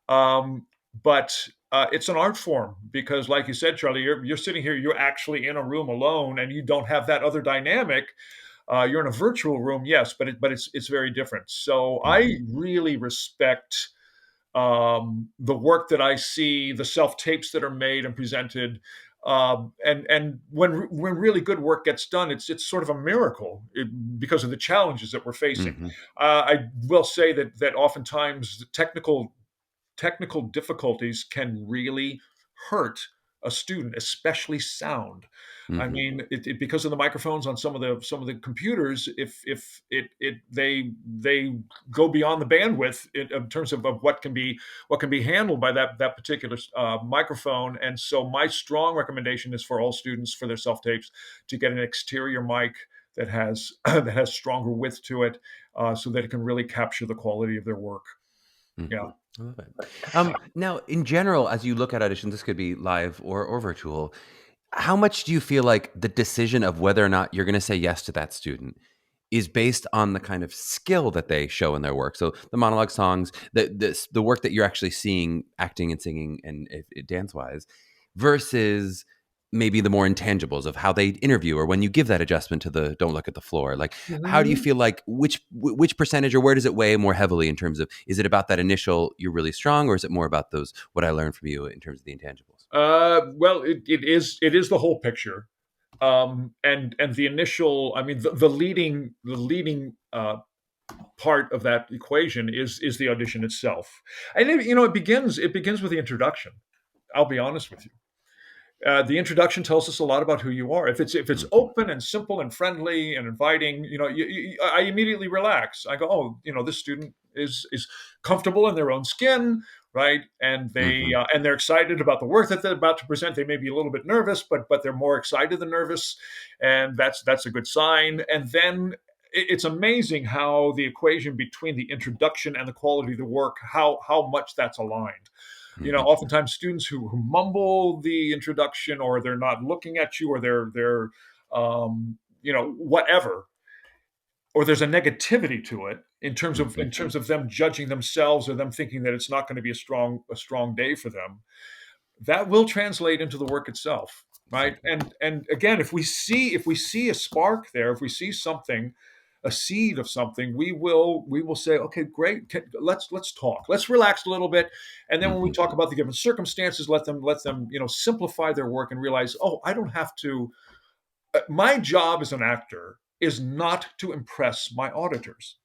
But it's an art form, because, like you said, Charlie, you're sitting here, you're actually in a room alone, and you don't have that other dynamic. You're in a virtual room, yes, but it's very different. So I really respect the work that I see, the self tapes that are made and presented, and when really good work gets done, it's sort of a miracle because of the challenges that we're facing. I will say that oftentimes the technical difficulties can really hurt a student, especially sound. I mean, because of the microphones on some of the computers, if they go beyond the bandwidth in terms of what can be handled by that particular microphone. And so my strong recommendation is for all students, for their self tapes, to get an exterior mic that has that has stronger width to it, so that it can really capture the quality of their work. Yeah. I love it. Now, in general, as you look at auditions, this could be live or virtual. How much do you feel like the decision of whether or not you're going to say yes to that student is based on the kind of skill that they show in their work? So the monologue songs, the work that you're actually seeing, acting and singing and dance-wise, versus maybe the more intangibles of how they interview, or when you give that adjustment to the don't look at the floor. Like, how do you feel like which percentage, or where does it weigh more heavily in terms of, is it about that initial you're really strong, or is it more about those what I learned from you in terms of the intangibles? Well, it is the whole picture, and the initial. I mean, the leading part of that equation is the audition itself, and it begins with the introduction. I'll be honest with you. The introduction tells us a lot about who you are. If it's open and simple and friendly and inviting, I immediately relax. I go, oh, this student is comfortable in their own skin, right? And they're excited about the work that they're about to present. They may be a little bit nervous, but they're more excited than nervous, and that's a good sign. And then it's amazing how the equation between the introduction and the quality of the work, how much that's aligned. Oftentimes students who mumble the introduction, or they're not looking at you, or they're whatever, or there's a negativity to it in terms of them judging themselves, or them thinking that it's not going to be a strong day for them. That will translate into the work itself, right? And again, if we see a spark there, if we see something, a seed of something, we will say, okay, great, let's talk, let's relax a little bit, and then when we talk about the given circumstances, let them simplify their work and realize, oh, I don't have to. My job as an actor is not to impress my auditors.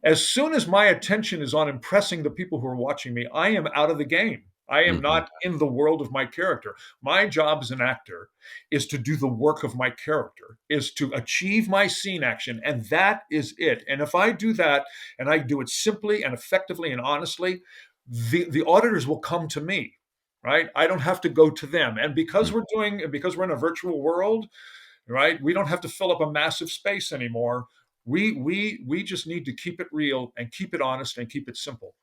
As soon as my attention is on impressing the people who are watching me, I am out of the game. I am not in the world of my character. My job as an actor is to do the work of my character, is to achieve my scene action, and that is it. And if I do that, and I do it simply and effectively and honestly, the auditors will come to me, right? I don't have to go to them. And because we're in a virtual world, right, we don't have to fill up a massive space anymore. We just need to keep it real and keep it honest and keep it simple.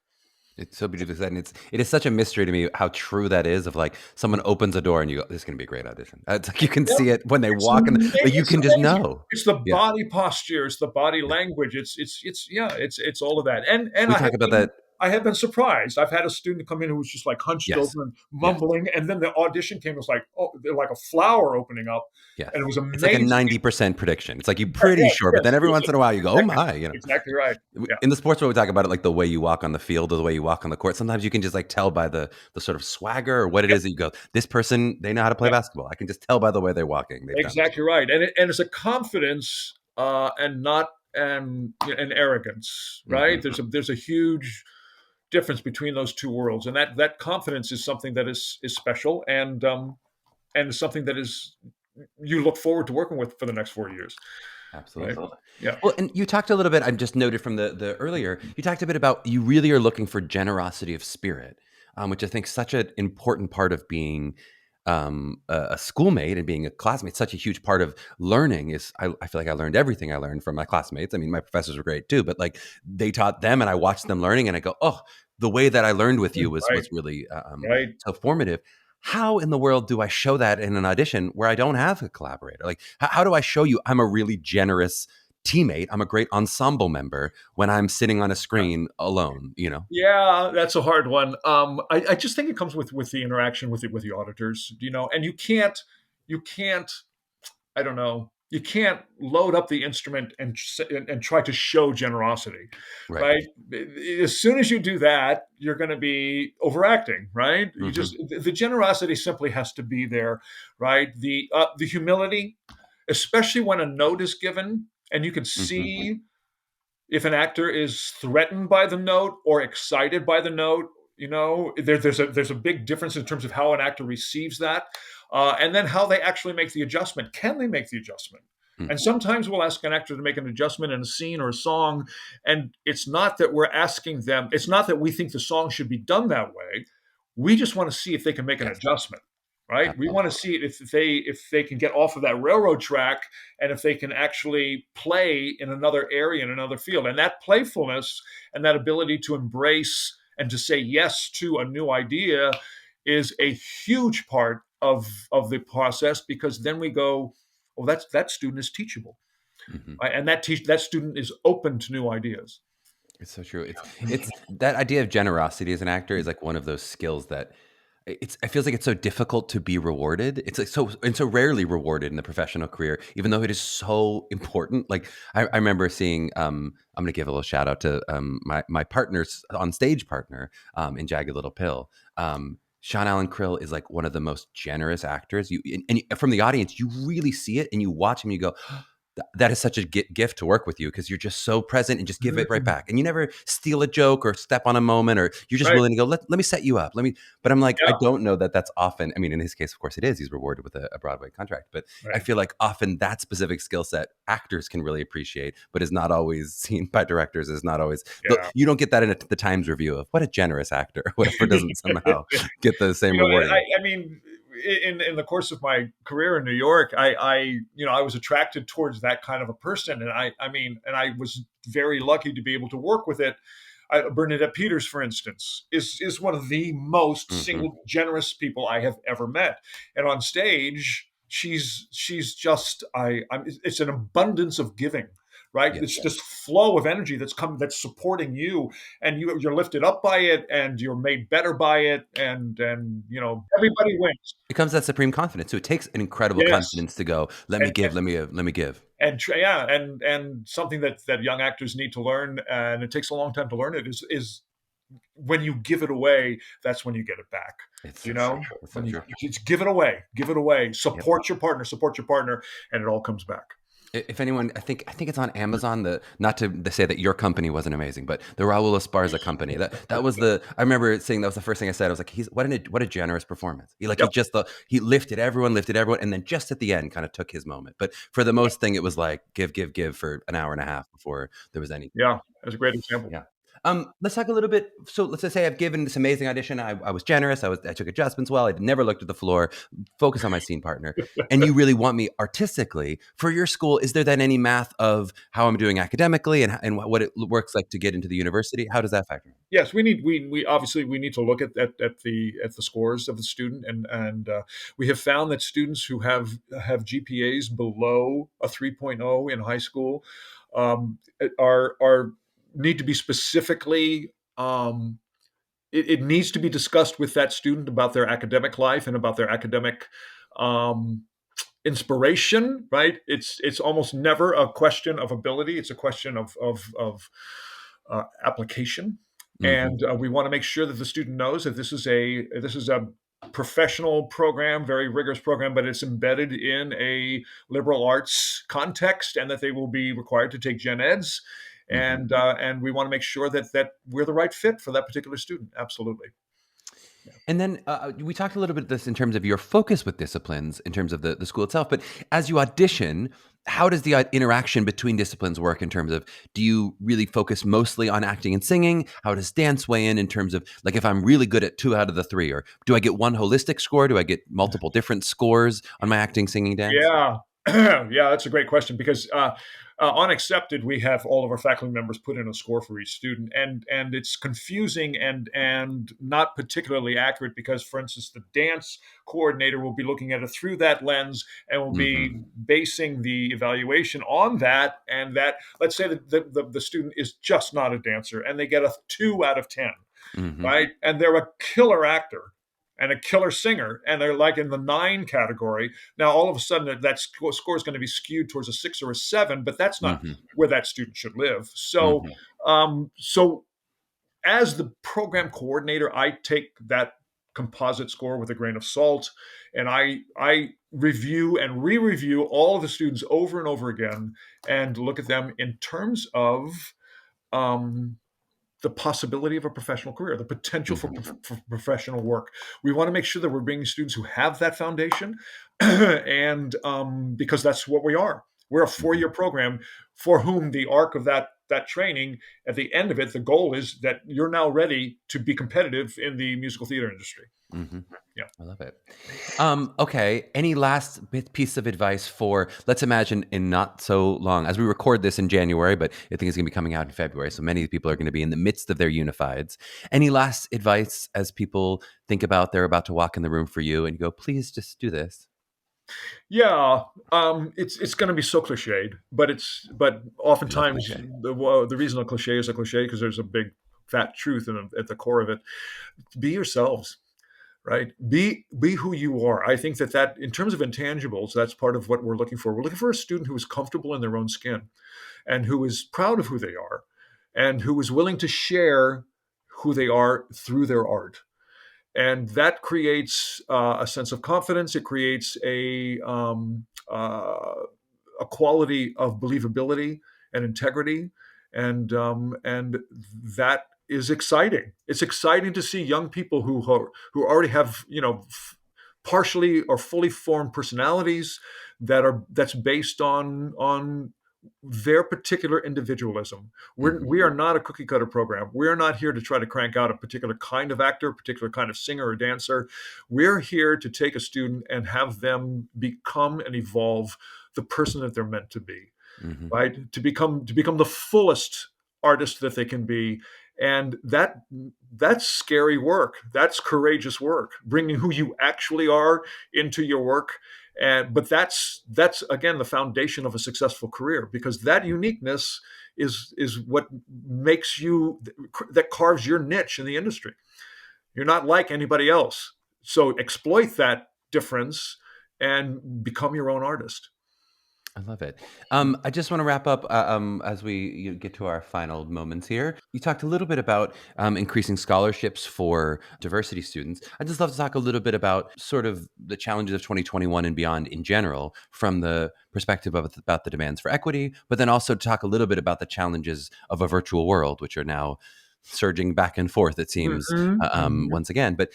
It's so beautifully said, and it is such a mystery to me how true that is. Of like, someone opens a door and you go, "This is going to be a great audition." It's like you can see it when they walk in. Like you can just know. It's the body posture, it's the body language, it's all of that. And we talk about that. I have been surprised. I've had a student come in who was just like hunched over and mumbling, and then the audition came. It was like, they're like a flower opening up, and it was amazing. It's like a 90% prediction. It's like you're pretty sure, but then every once in a while you go, "Oh my!" Exactly right. Yeah. In the sports world, we talk about it like the way you walk on the field or the way you walk on the court. Sometimes you can just like tell by the sort of swagger or what it is that you go, "This person, they know how to play basketball." I can just tell by the way they're walking. Exactly right, and it's a confidence and not an arrogance, right? Mm-hmm. There's a huge difference between those two worlds, and that confidence is something that is special, and is something that is you look forward to working with for the next 4 years, right? Absolutely. Yeah. Well, and you talked a little bit, I just noted from the earlier, you talked a bit about you really are looking for generosity of spirit, which I think is such an important part of being a schoolmate and being a classmate. Such a huge part of learning is I feel like I learned everything I learned from my classmates. I mean, my professors were great too, but like they taught them and I watched them learning and I go, oh, the way that I learned with you Right. was really Right. so formative. How in the world do I show that in an audition where I don't have a collaborator? Like, how do I show you I'm a really generous teammate? I'm a great ensemble member when I'm sitting on a screen alone, you know? Yeah, that's a hard one. I just think it comes with the interaction with the auditors, and you can't I don't know. You can't load up the instrument and try to show generosity, Right. right? As soon as you do that, you're going to be overacting, right? You Hmm. just the generosity simply has to be there, right? The humility, especially when a note is given, and you can Hmm. see if an actor is threatened by the note or excited by the note. There's a big difference in terms of how an actor receives that, and then how they actually make the adjustment. Can they make the adjustment? And sometimes we'll ask an actor to make an adjustment in a scene or a song, and it's not that we're asking them. It's not that we think the song should be done that way. We just want to see if they can make an Yes, adjustment, right? We want to absolutely. see if they can get off of that railroad track, and if they can actually play in another area, in another field. And that playfulness and that ability to embrace and to say yes to a new idea is a huge part of the process, because then we go, oh, that student is teachable, Hmm. right? And that student is open to new ideas. It's so true. It's that idea of generosity as an actor is like one of those skills that it feels like it's so difficult to be rewarded. It's like so rarely rewarded in the professional career, even though it is so important. Like I remember seeing I'm gonna give a little shout out to my partner's on stage partner in Jagged Little Pill. Sean Allen Krill is like one of the most generous actors. From the audience, you really see it and you watch him, you go, that is such a gift to work with you because you're just so present and just give it right Mm, back. And you never steal a joke or step on a moment, or you're just right. willing to go, let me set you up. But I'm like, I Yeah. don't know that that's often, I mean, in his case, of course it is, he's rewarded with a Broadway contract, but I Right. feel like often that specific skill set actors can really appreciate, but is not always seen by directors, is not always, Yeah. you don't get that in the Times review of what a generous actor, whatever doesn't somehow get the same rewarding. I mean, in the course of my career in New York, I was attracted towards that kind of a person, and I was very lucky to be able to work with it. Bernadette Peters, for instance, is one of the most Hmm. single generous people I have ever met, and on stage, she's just it's an abundance of giving. Right, Yeah. it's this flow of energy that's supporting you, and you're lifted up by it, and you're made better by it, and everybody wins. Becomes that supreme confidence. So it takes an incredible Yes, confidence to go, let me and give, let me give. yeah, and something that young actors need to learn, and it takes a long time to learn it, is when you give it away, that's when you get it back. It's You so know, true. It's so when you true. just give it away. Yep. Support your partner, and it all comes back. If anyone, I think it's on Amazon. The not to say that your company wasn't amazing, but the Raul Esparza company. That was the. I remember saying that was the first thing I said. I was like, he's what a generous performance. He Yep. just he lifted everyone, and then just at the end, kind of took his moment. But for the most thing, it was like give for an hour and a half before there was any. Yeah, that's a great example. Yeah. Let's talk a little bit. So let's just say I've given this amazing audition. I was generous. I took adjustments well. I never looked at the floor. Focus on my scene partner. And you really want me artistically for your school. Is there then any math of how I'm doing academically and what it works like to get into the university? How does that factor in? Yes, we obviously we need to look at the scores of the student, and we have found that students who have GPAs below a 3.0 in high school are need to be specifically. It needs to be discussed with that student about their academic life and about their academic um, inspiration. Right? It's almost never a question of ability. It's a question of application, Hmm. and we want to make sure that the student knows that this is a professional program, very rigorous program, but it's embedded in a liberal arts context, and that they will be required to take gen eds, and we want to make sure that we're the right fit for that particular student. Absolutely. And then we talked a little bit of this in terms of your focus with disciplines, in terms of the school itself. But as you audition, how does the interaction between disciplines work in terms of, do you really focus mostly on acting and singing? How does dance weigh in terms of, like, if I'm really good at 2 out of the 3, or do I get one holistic score? Do I get multiple different scores on my acting, singing, dance? Yeah. Yeah, that's a great question, because on Accepted, we have all of our faculty members put in a score for each student, and it's confusing and not particularly accurate, because, for instance, the dance coordinator will be looking at it through that lens and will be basing the evaluation on that. And that, let's say that the student is just not a dancer and they get a 2 out of 10, right? And they're a killer actor and a killer singer, and they're like in the 9 category. Now, all of a sudden, that score is going to be skewed towards a 6 or a 7, but that's not where that student should live. So, so as the program coordinator, I take that composite score with a grain of salt, and I review and re-review all of the students over and over again, and look at them in terms of the possibility of a professional career, the potential for professional work. We want to make sure that we're bringing students who have that foundation, and because that's what we are. We're a 4-year program for whom the arc of that training, at the end of it, the goal is that you're now ready to be competitive in the musical theater industry. Yeah. I love it. Okay. Any last piece of advice for, let's imagine in not so long, as we record this in January, but I think it's going to be coming out in February. So many people are going to be in the midst of their unifieds. Any last advice as people think about they're about to walk in the room for you and you go, please just do this? Yeah, it's going to be so cliched, but oftentimes the reason a cliche is a cliche because there's a big fat truth at the core of it. Be yourselves, right? Be who you are. I think that in terms of intangibles, that's part of what we're looking for. We're looking for a student who is comfortable in their own skin, and who is proud of who they are, and who is willing to share who they are through their art. And that creates a sense of confidence. It creates a quality of believability and integrity, and that is exciting. It's exciting to see young people who already have partially or fully formed personalities that's based on their particular individualism. We are not a cookie cutter program. We're not here to try to crank out a particular kind of actor, a particular kind of singer or dancer. We're here to take a student and have them become and evolve the person that they're meant to be, right? To become the fullest artist that they can be. And that's scary work. That's courageous work, bringing who you actually are into your work. But that's again the foundation of a successful career, because that uniqueness is what makes you, that carves your niche in the industry. You're not like anybody else, so exploit that difference and become your own artist. I love it. I just want to wrap up as we get to our final moments here. You talked a little bit about increasing scholarships for diversity students. I'd just love to talk a little bit about sort of the challenges of 2021 and beyond in general, from the perspective of about the demands for equity, but then also talk a little bit about the challenges of a virtual world, which are now surging back and forth, it seems, once again. But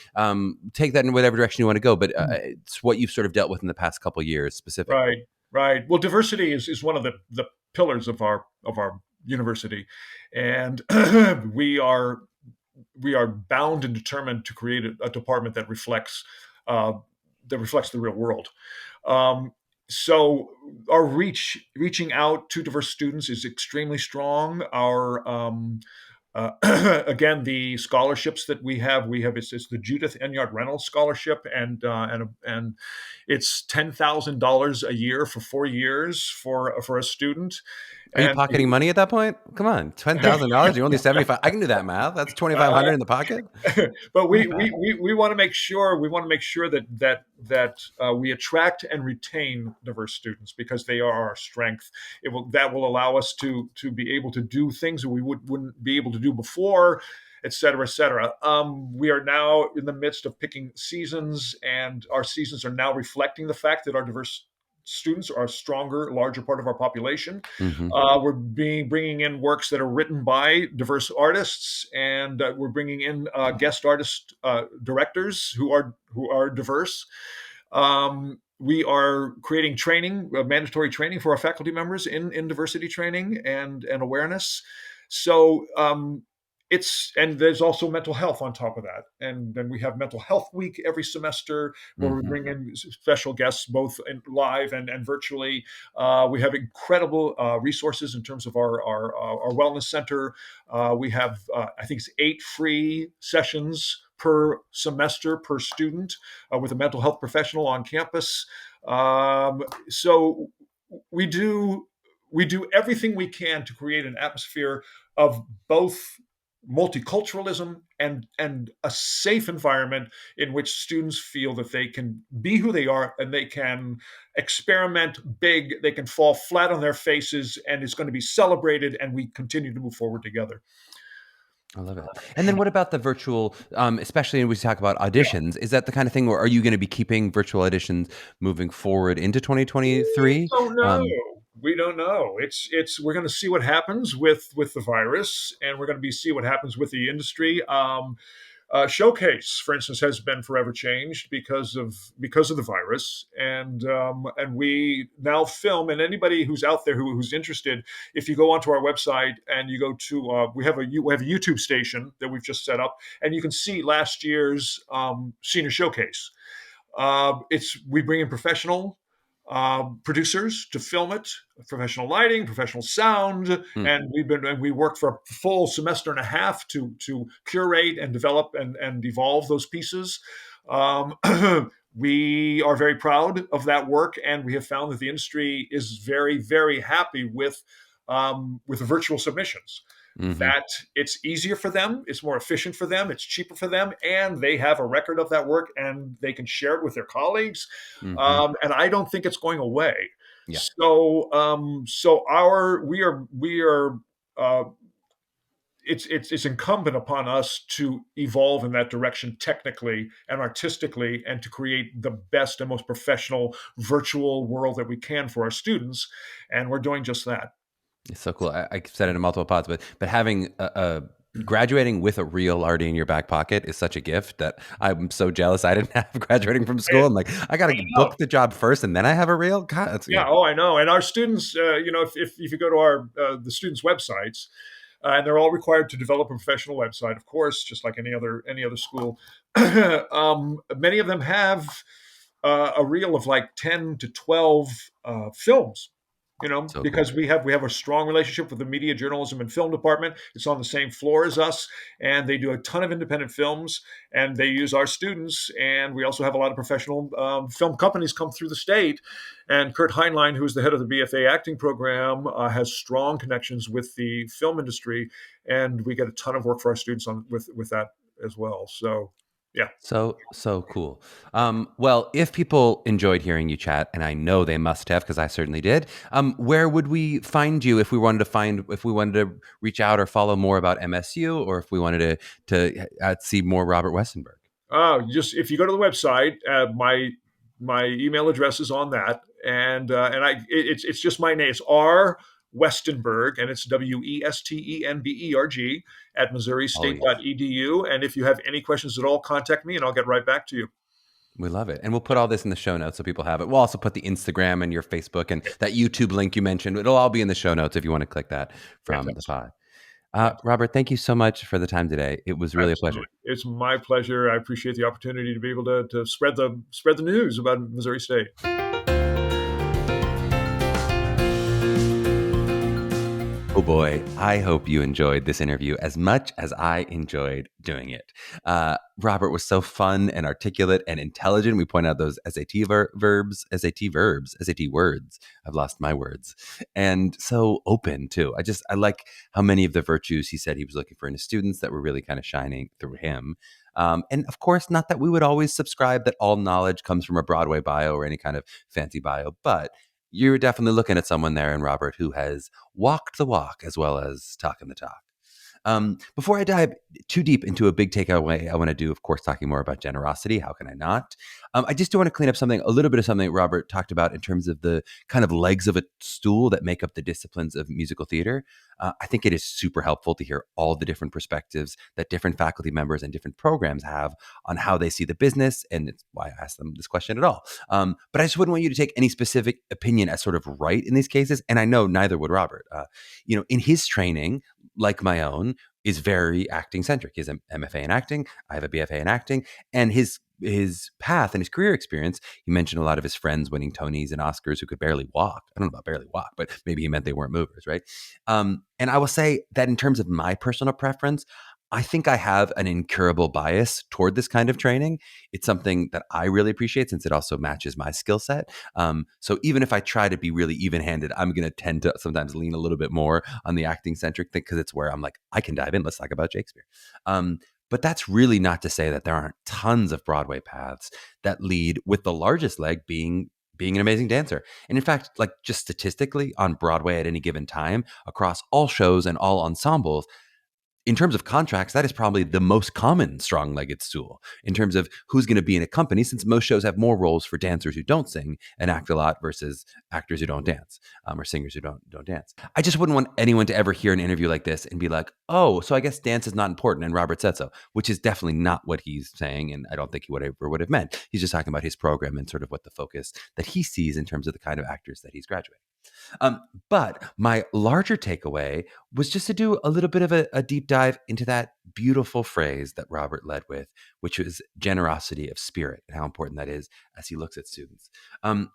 take that in whatever direction you want to go. But it's what you've sort of dealt with in the past couple of years specifically. Right. Well, diversity is one of the pillars of our university, and we are bound and determined to create a department that reflects the real world. So our reaching out to diverse students is extremely strong. Our again, the scholarships that we have it's the Judith Enyart Reynolds Scholarship, and it's $10,000 a year for 4 years for a student. Are you pocketing money at that point? Come on, $10,000. You're only 75. I can do that math. That's 2,500 in the pocket. But we want to make sure that we attract and retain diverse students, because they are our strength. That will allow us to be able to do things that we wouldn't be able to do before, et cetera, et cetera. We are now in the midst of picking seasons, and our seasons are now reflecting the fact that our diverse students are a stronger, larger part of our population. Mm-hmm. We're bringing in works that are written by diverse artists, and we're bringing in guest artist directors who are diverse. We are creating training, mandatory training for our faculty members in diversity training and awareness. So and there's also mental health on top of that. And then we have mental health week every semester where we Mm-hmm. bring in special guests, both live and virtually. We have incredible resources in terms of our wellness center. We have, I think it's 8 free sessions per semester per student with a mental health professional on campus. So we do everything we can to create an atmosphere of both multiculturalism and a safe environment in which students feel that they can be who they are and they can experiment big, they can fall flat on their faces, and it's going to be celebrated, and we continue to move forward together. I love it. And then what about the virtual, especially when we talk about auditions, is that the kind of thing, or are you going to be keeping virtual auditions moving forward into 2023? We don't know. We're going to see what happens with the virus, and we're going to see what happens with the industry. Showcase, for instance, has been forever changed because of the virus, and we now film. And anybody who's out there who's interested, if you go onto our website and you go to we have a YouTube station that we've just set up, and you can see last year's senior showcase. We bring in professional producers to film it, professional lighting, professional sound, and we worked for a full semester and a half to curate and develop and evolve those pieces. We are very proud of that work, and we have found that the industry is very, very happy with the virtual submissions. Mm-hmm. That it's easier for them, it's more efficient for them, it's cheaper for them, and they have a record of that work, and they can share it with their colleagues. Mm-hmm. And I don't think it's going away. Yeah. So, it's incumbent upon us to evolve in that direction technically and artistically, and to create the best and most professional virtual world that we can for our students, and we're doing just that. It's so cool. I said it in multiple pods, but having graduating with a real Artie in your back pocket is such a gift that I'm so jealous I didn't have graduating from school. I'm like, I got to book the job first and then I have a real. God, that's yeah. Oh, I know. And our students, if you go to our the students' websites, and they're all required to develop a professional website, of course, just like any other school. Many of them have a reel of like 10 to 12 films. So because cool. we have a strong relationship with the media, journalism, and film department. It's on the same floor as us, and they do a ton of independent films, and they use our students. And we also have a lot of professional film companies come through the state. And Kurt Heinlein, who's the head of the BFA acting program, has strong connections with the film industry, and we get a ton of work for our students with that as well. So. Yeah. So cool. Well, if people enjoyed hearing you chat, and I know they must have, because I certainly did, where would we find you if we wanted to reach out or follow more about MSU, or if we wanted to see more Robert Westenberg? If you go to the website, my email address is on that, and it's just my name. It's R. Westenberg, and it's Westenberg at MissouriState.edu. And if you have any questions at all, contact me and I'll get right back to you. We love it. And we'll put all this in the show notes so people have it. We'll also put the Instagram and your Facebook and that YouTube link you mentioned. It'll all be in the show notes if you want to click that from the pod. Robert, thank you so much for the time today. It was really a pleasure. It's my pleasure. I appreciate the opportunity to be able to spread the news about Missouri State. Oh boy, I hope you enjoyed this interview as much as I enjoyed doing it. Robert was so fun and articulate and intelligent. We pointed out those SAT words. I've lost my words. And so open too. I like how many of the virtues he said he was looking for in his students that were really kind of shining through him. And of course, not that we would always subscribe that all knowledge comes from a Broadway bio or any kind of fancy bio, but you're definitely looking at someone there in Robert who has walked the walk as well as talking the talk. Before I dive too deep into a big takeaway, I want to do, of course, talking more about generosity. How can I not? I just do want to clean up a little bit of something Robert talked about in terms of the kind of legs of a stool that make up the disciplines of musical theater. I think it is super helpful to hear all the different perspectives that different faculty members and different programs have on how they see the business. And it's why I asked them this question at all. But I just wouldn't want you to take any specific opinion as sort of right in these cases. And I know neither would Robert. In his training, like my own, is very acting centric. He has an MFA in acting. I have a BFA in acting, and his path and his career experience. He mentioned a lot of his friends winning Tonys and Oscars who could barely walk. I don't know about barely walk, but maybe he meant they weren't movers, right? And I will say that in terms of my personal preference, I think I have an incurable bias toward this kind of training. It's something that I really appreciate since it also matches my skill set. So even if I try to be really even-handed, I'm going to tend to sometimes lean a little bit more on the acting-centric thing because it's where I'm like, I can dive in. Let's talk about Shakespeare. But that's really not to say that there aren't tons of Broadway paths that lead with the largest leg being an amazing dancer. And in fact, like just statistically on Broadway at any given time across all shows and all ensembles, in terms of contracts, that is probably the most common strong-legged stool in terms of who's going to be in a company, since most shows have more roles for dancers who don't sing and act a lot versus actors who don't dance, or singers who don't dance. I just wouldn't want anyone to ever hear an interview like this and be like, oh, so I guess dance is not important and Robert said so, which is definitely not what he's saying, and I don't think he would have meant. He's just talking about his program and sort of what the focus that he sees in terms of the kind of actors that he's graduating. But my larger takeaway was just to do a little bit of a deep dive into that beautiful phrase that Robert led with, which was generosity of spirit and how important that is as he looks at students.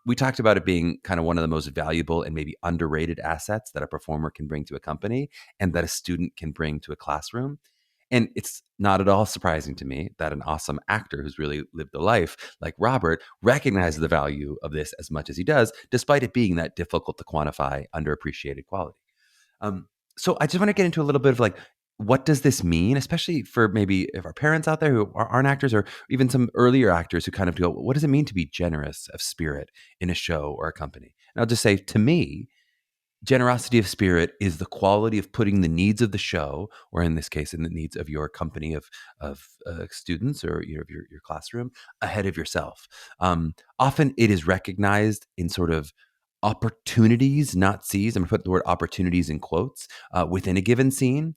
We talked about it being kind of one of the most valuable and maybe underrated assets that a performer can bring to a company and that a student can bring to a classroom. And it's not at all surprising to me that an awesome actor who's really lived a life like Robert recognizes the value of this as much as he does, despite it being that difficult to quantify, underappreciated quality. So I just want to get into a little bit of like, what does this mean, especially for maybe if our parents out there who aren't actors or even some earlier actors who kind of go, what does it mean to be generous of spirit in a show or a company? And I'll just say, to me, generosity of spirit is the quality of putting the needs of the show, or in this case, in the needs of your company of students or your classroom, ahead of yourself. Often it is recognized in sort of opportunities, not sees. I'm going to put the word opportunities in quotes within a given scene,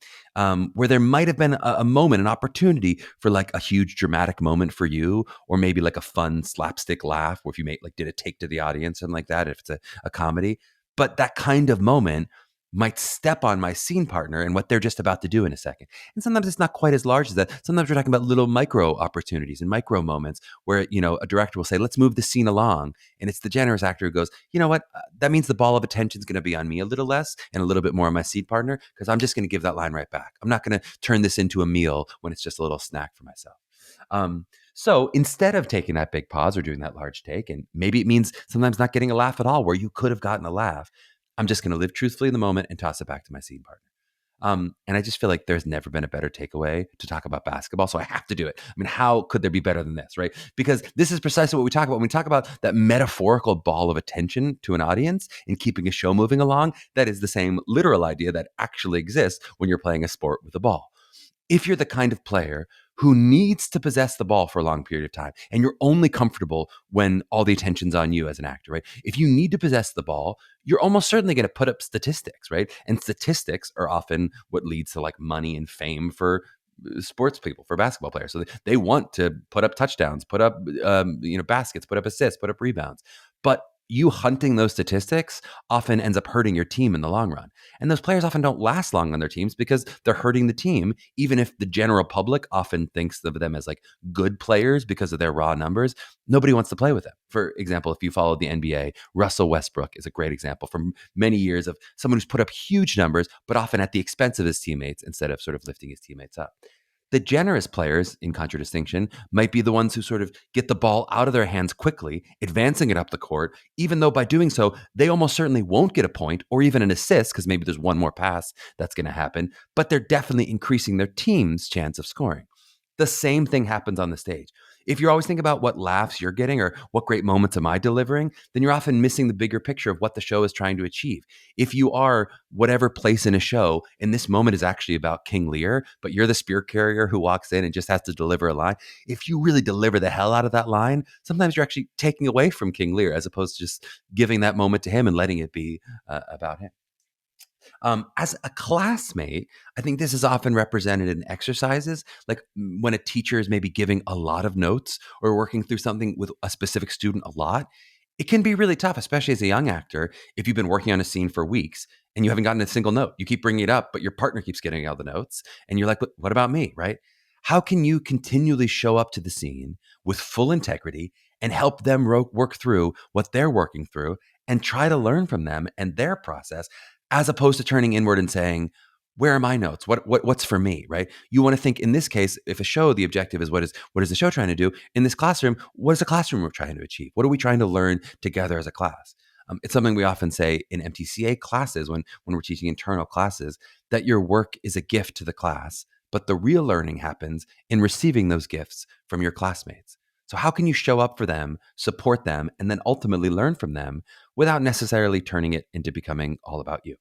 where there might have been a moment, an opportunity for like a huge dramatic moment for you, or maybe like a fun slapstick laugh, or if you did a take to the audience, something like that, if it's a comedy. But that kind of moment might step on my scene partner and what they're just about to do in a second. And sometimes it's not quite as large as that. Sometimes we're talking about little micro opportunities and micro moments where, a director will say, let's move the scene along. And it's the generous actor who goes, you know what? That means the ball of attention is going to be on me a little less and a little bit more on my scene partner, because I'm just going to give that line right back. I'm not going to turn this into a meal when it's just a little snack for myself. So instead of taking that big pause or doing that large take, and maybe it means sometimes not getting a laugh at all where you could have gotten a laugh, I'm just going to live truthfully in the moment and toss it back to my scene partner. And I just feel like there's never been a better takeaway to talk about basketball. So I have to do it. I mean, how could there be better than this, right? Because this is precisely what we talk about. When we talk about that metaphorical ball of attention to an audience and keeping a show moving along, that is the same literal idea that actually exists when you're playing a sport with a ball. If you're the kind of player who needs to possess the ball for a long period of time, and you're only comfortable when all the attention's on you as an actor, right? If you need to possess the ball, you're almost certainly going to put up statistics, right? And statistics are often what leads to like money and fame for sports people, for basketball players. So they want to put up touchdowns, put up baskets, put up assists, put up rebounds. But you hunting those statistics often ends up hurting your team in the long run. And those players often don't last long on their teams because they're hurting the team, even if the general public often thinks of them as like good players because of their raw numbers. Nobody wants to play with them. For example, if you follow the NBA, Russell Westbrook is a great example from many years of someone who's put up huge numbers, but often at the expense of his teammates instead of sort of lifting his teammates up. The generous players, in contradistinction, might be the ones who sort of get the ball out of their hands quickly, advancing it up the court, even though by doing so, they almost certainly won't get a point or even an assist, because maybe there's one more pass that's going to happen, but they're definitely increasing their team's chance of scoring. The same thing happens on the stage. If you're always thinking about what laughs you're getting or what great moments am I delivering, then you're often missing the bigger picture of what the show is trying to achieve. If you are whatever place in a show, and this moment is actually about King Lear, but you're the spear carrier who walks in and just has to deliver a line, if you really deliver the hell out of that line, sometimes you're actually taking away from King Lear as opposed to just giving that moment to him and letting it be about him. As a classmate, I think this is often represented in exercises, like when a teacher is maybe giving a lot of notes or working through something with a specific student a lot. It can be really tough, especially as a young actor, if you've been working on a scene for weeks and you haven't gotten a single note. You keep bringing it up, but your partner keeps getting all the notes. And you're like, what about me, right? How can you continually show up to the scene with full integrity and help them work through what they're working through and try to learn from them and their process, as opposed to turning inward and saying, where are my notes? What's for me, right? You want to think in this case, if a show, the objective is what is the show trying to do? In this classroom, what is the classroom we're trying to achieve? What are we trying to learn together as a class? It's something we often say in MTCA classes when we're teaching internal classes, that your work is a gift to the class, but the real learning happens in receiving those gifts from your classmates. So how can you show up for them, support them, and then ultimately learn from them without necessarily turning it into becoming all about you?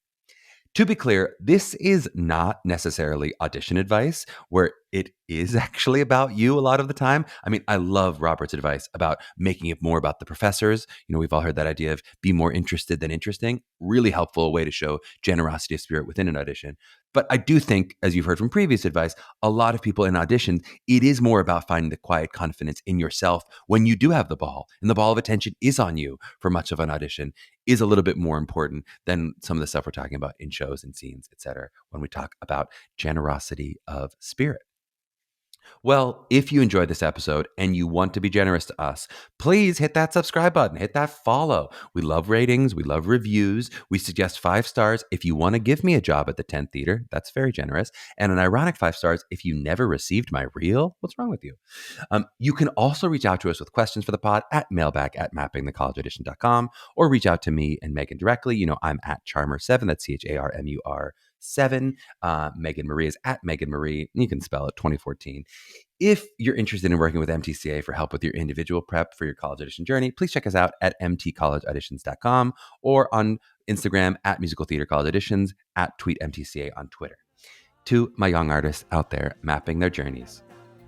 To be clear, this is not necessarily audition advice where it is actually about you a lot of the time. I mean, I love Robert's advice about making it more about the professors. We've all heard that idea of be more interested than interesting. Really helpful way to show generosity of spirit within an audition. But I do think, as you've heard from previous advice, a lot of people in auditions, it is more about finding the quiet confidence in yourself when you do have the ball. And the ball of attention is on you for much of an audition, is a little bit more important than some of the stuff we're talking about in shows and scenes, et cetera, when we talk about generosity of spirit. Well, if you enjoyed this episode and you want to be generous to us, please hit that subscribe button, hit that follow. We love ratings, we love reviews. We suggest 5 stars if you want to give me a job at the 10th Theater. That's very generous. And an ironic 5 stars if you never received my reel. What's wrong with you? You can also reach out to us with questions for the pod at mailbag@mappingthecollegeaudition.com, or reach out to me and Meghan directly. I'm at Charmer7. That's CHARMUR7. Meghan Marie is at Meghan Marie. You can spell it 2014. If you're interested in working with MTCA for help with your individual prep for your college audition journey, please check us out at mtcollegeauditions.com or on Instagram at Musical Theater College Auditions, at TweetMTCA on Twitter. To my young artists out there mapping their journeys,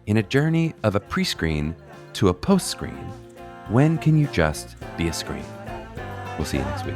in a journey of a pre-screen to a post-screen, when can you just be a screen? We'll see you next week.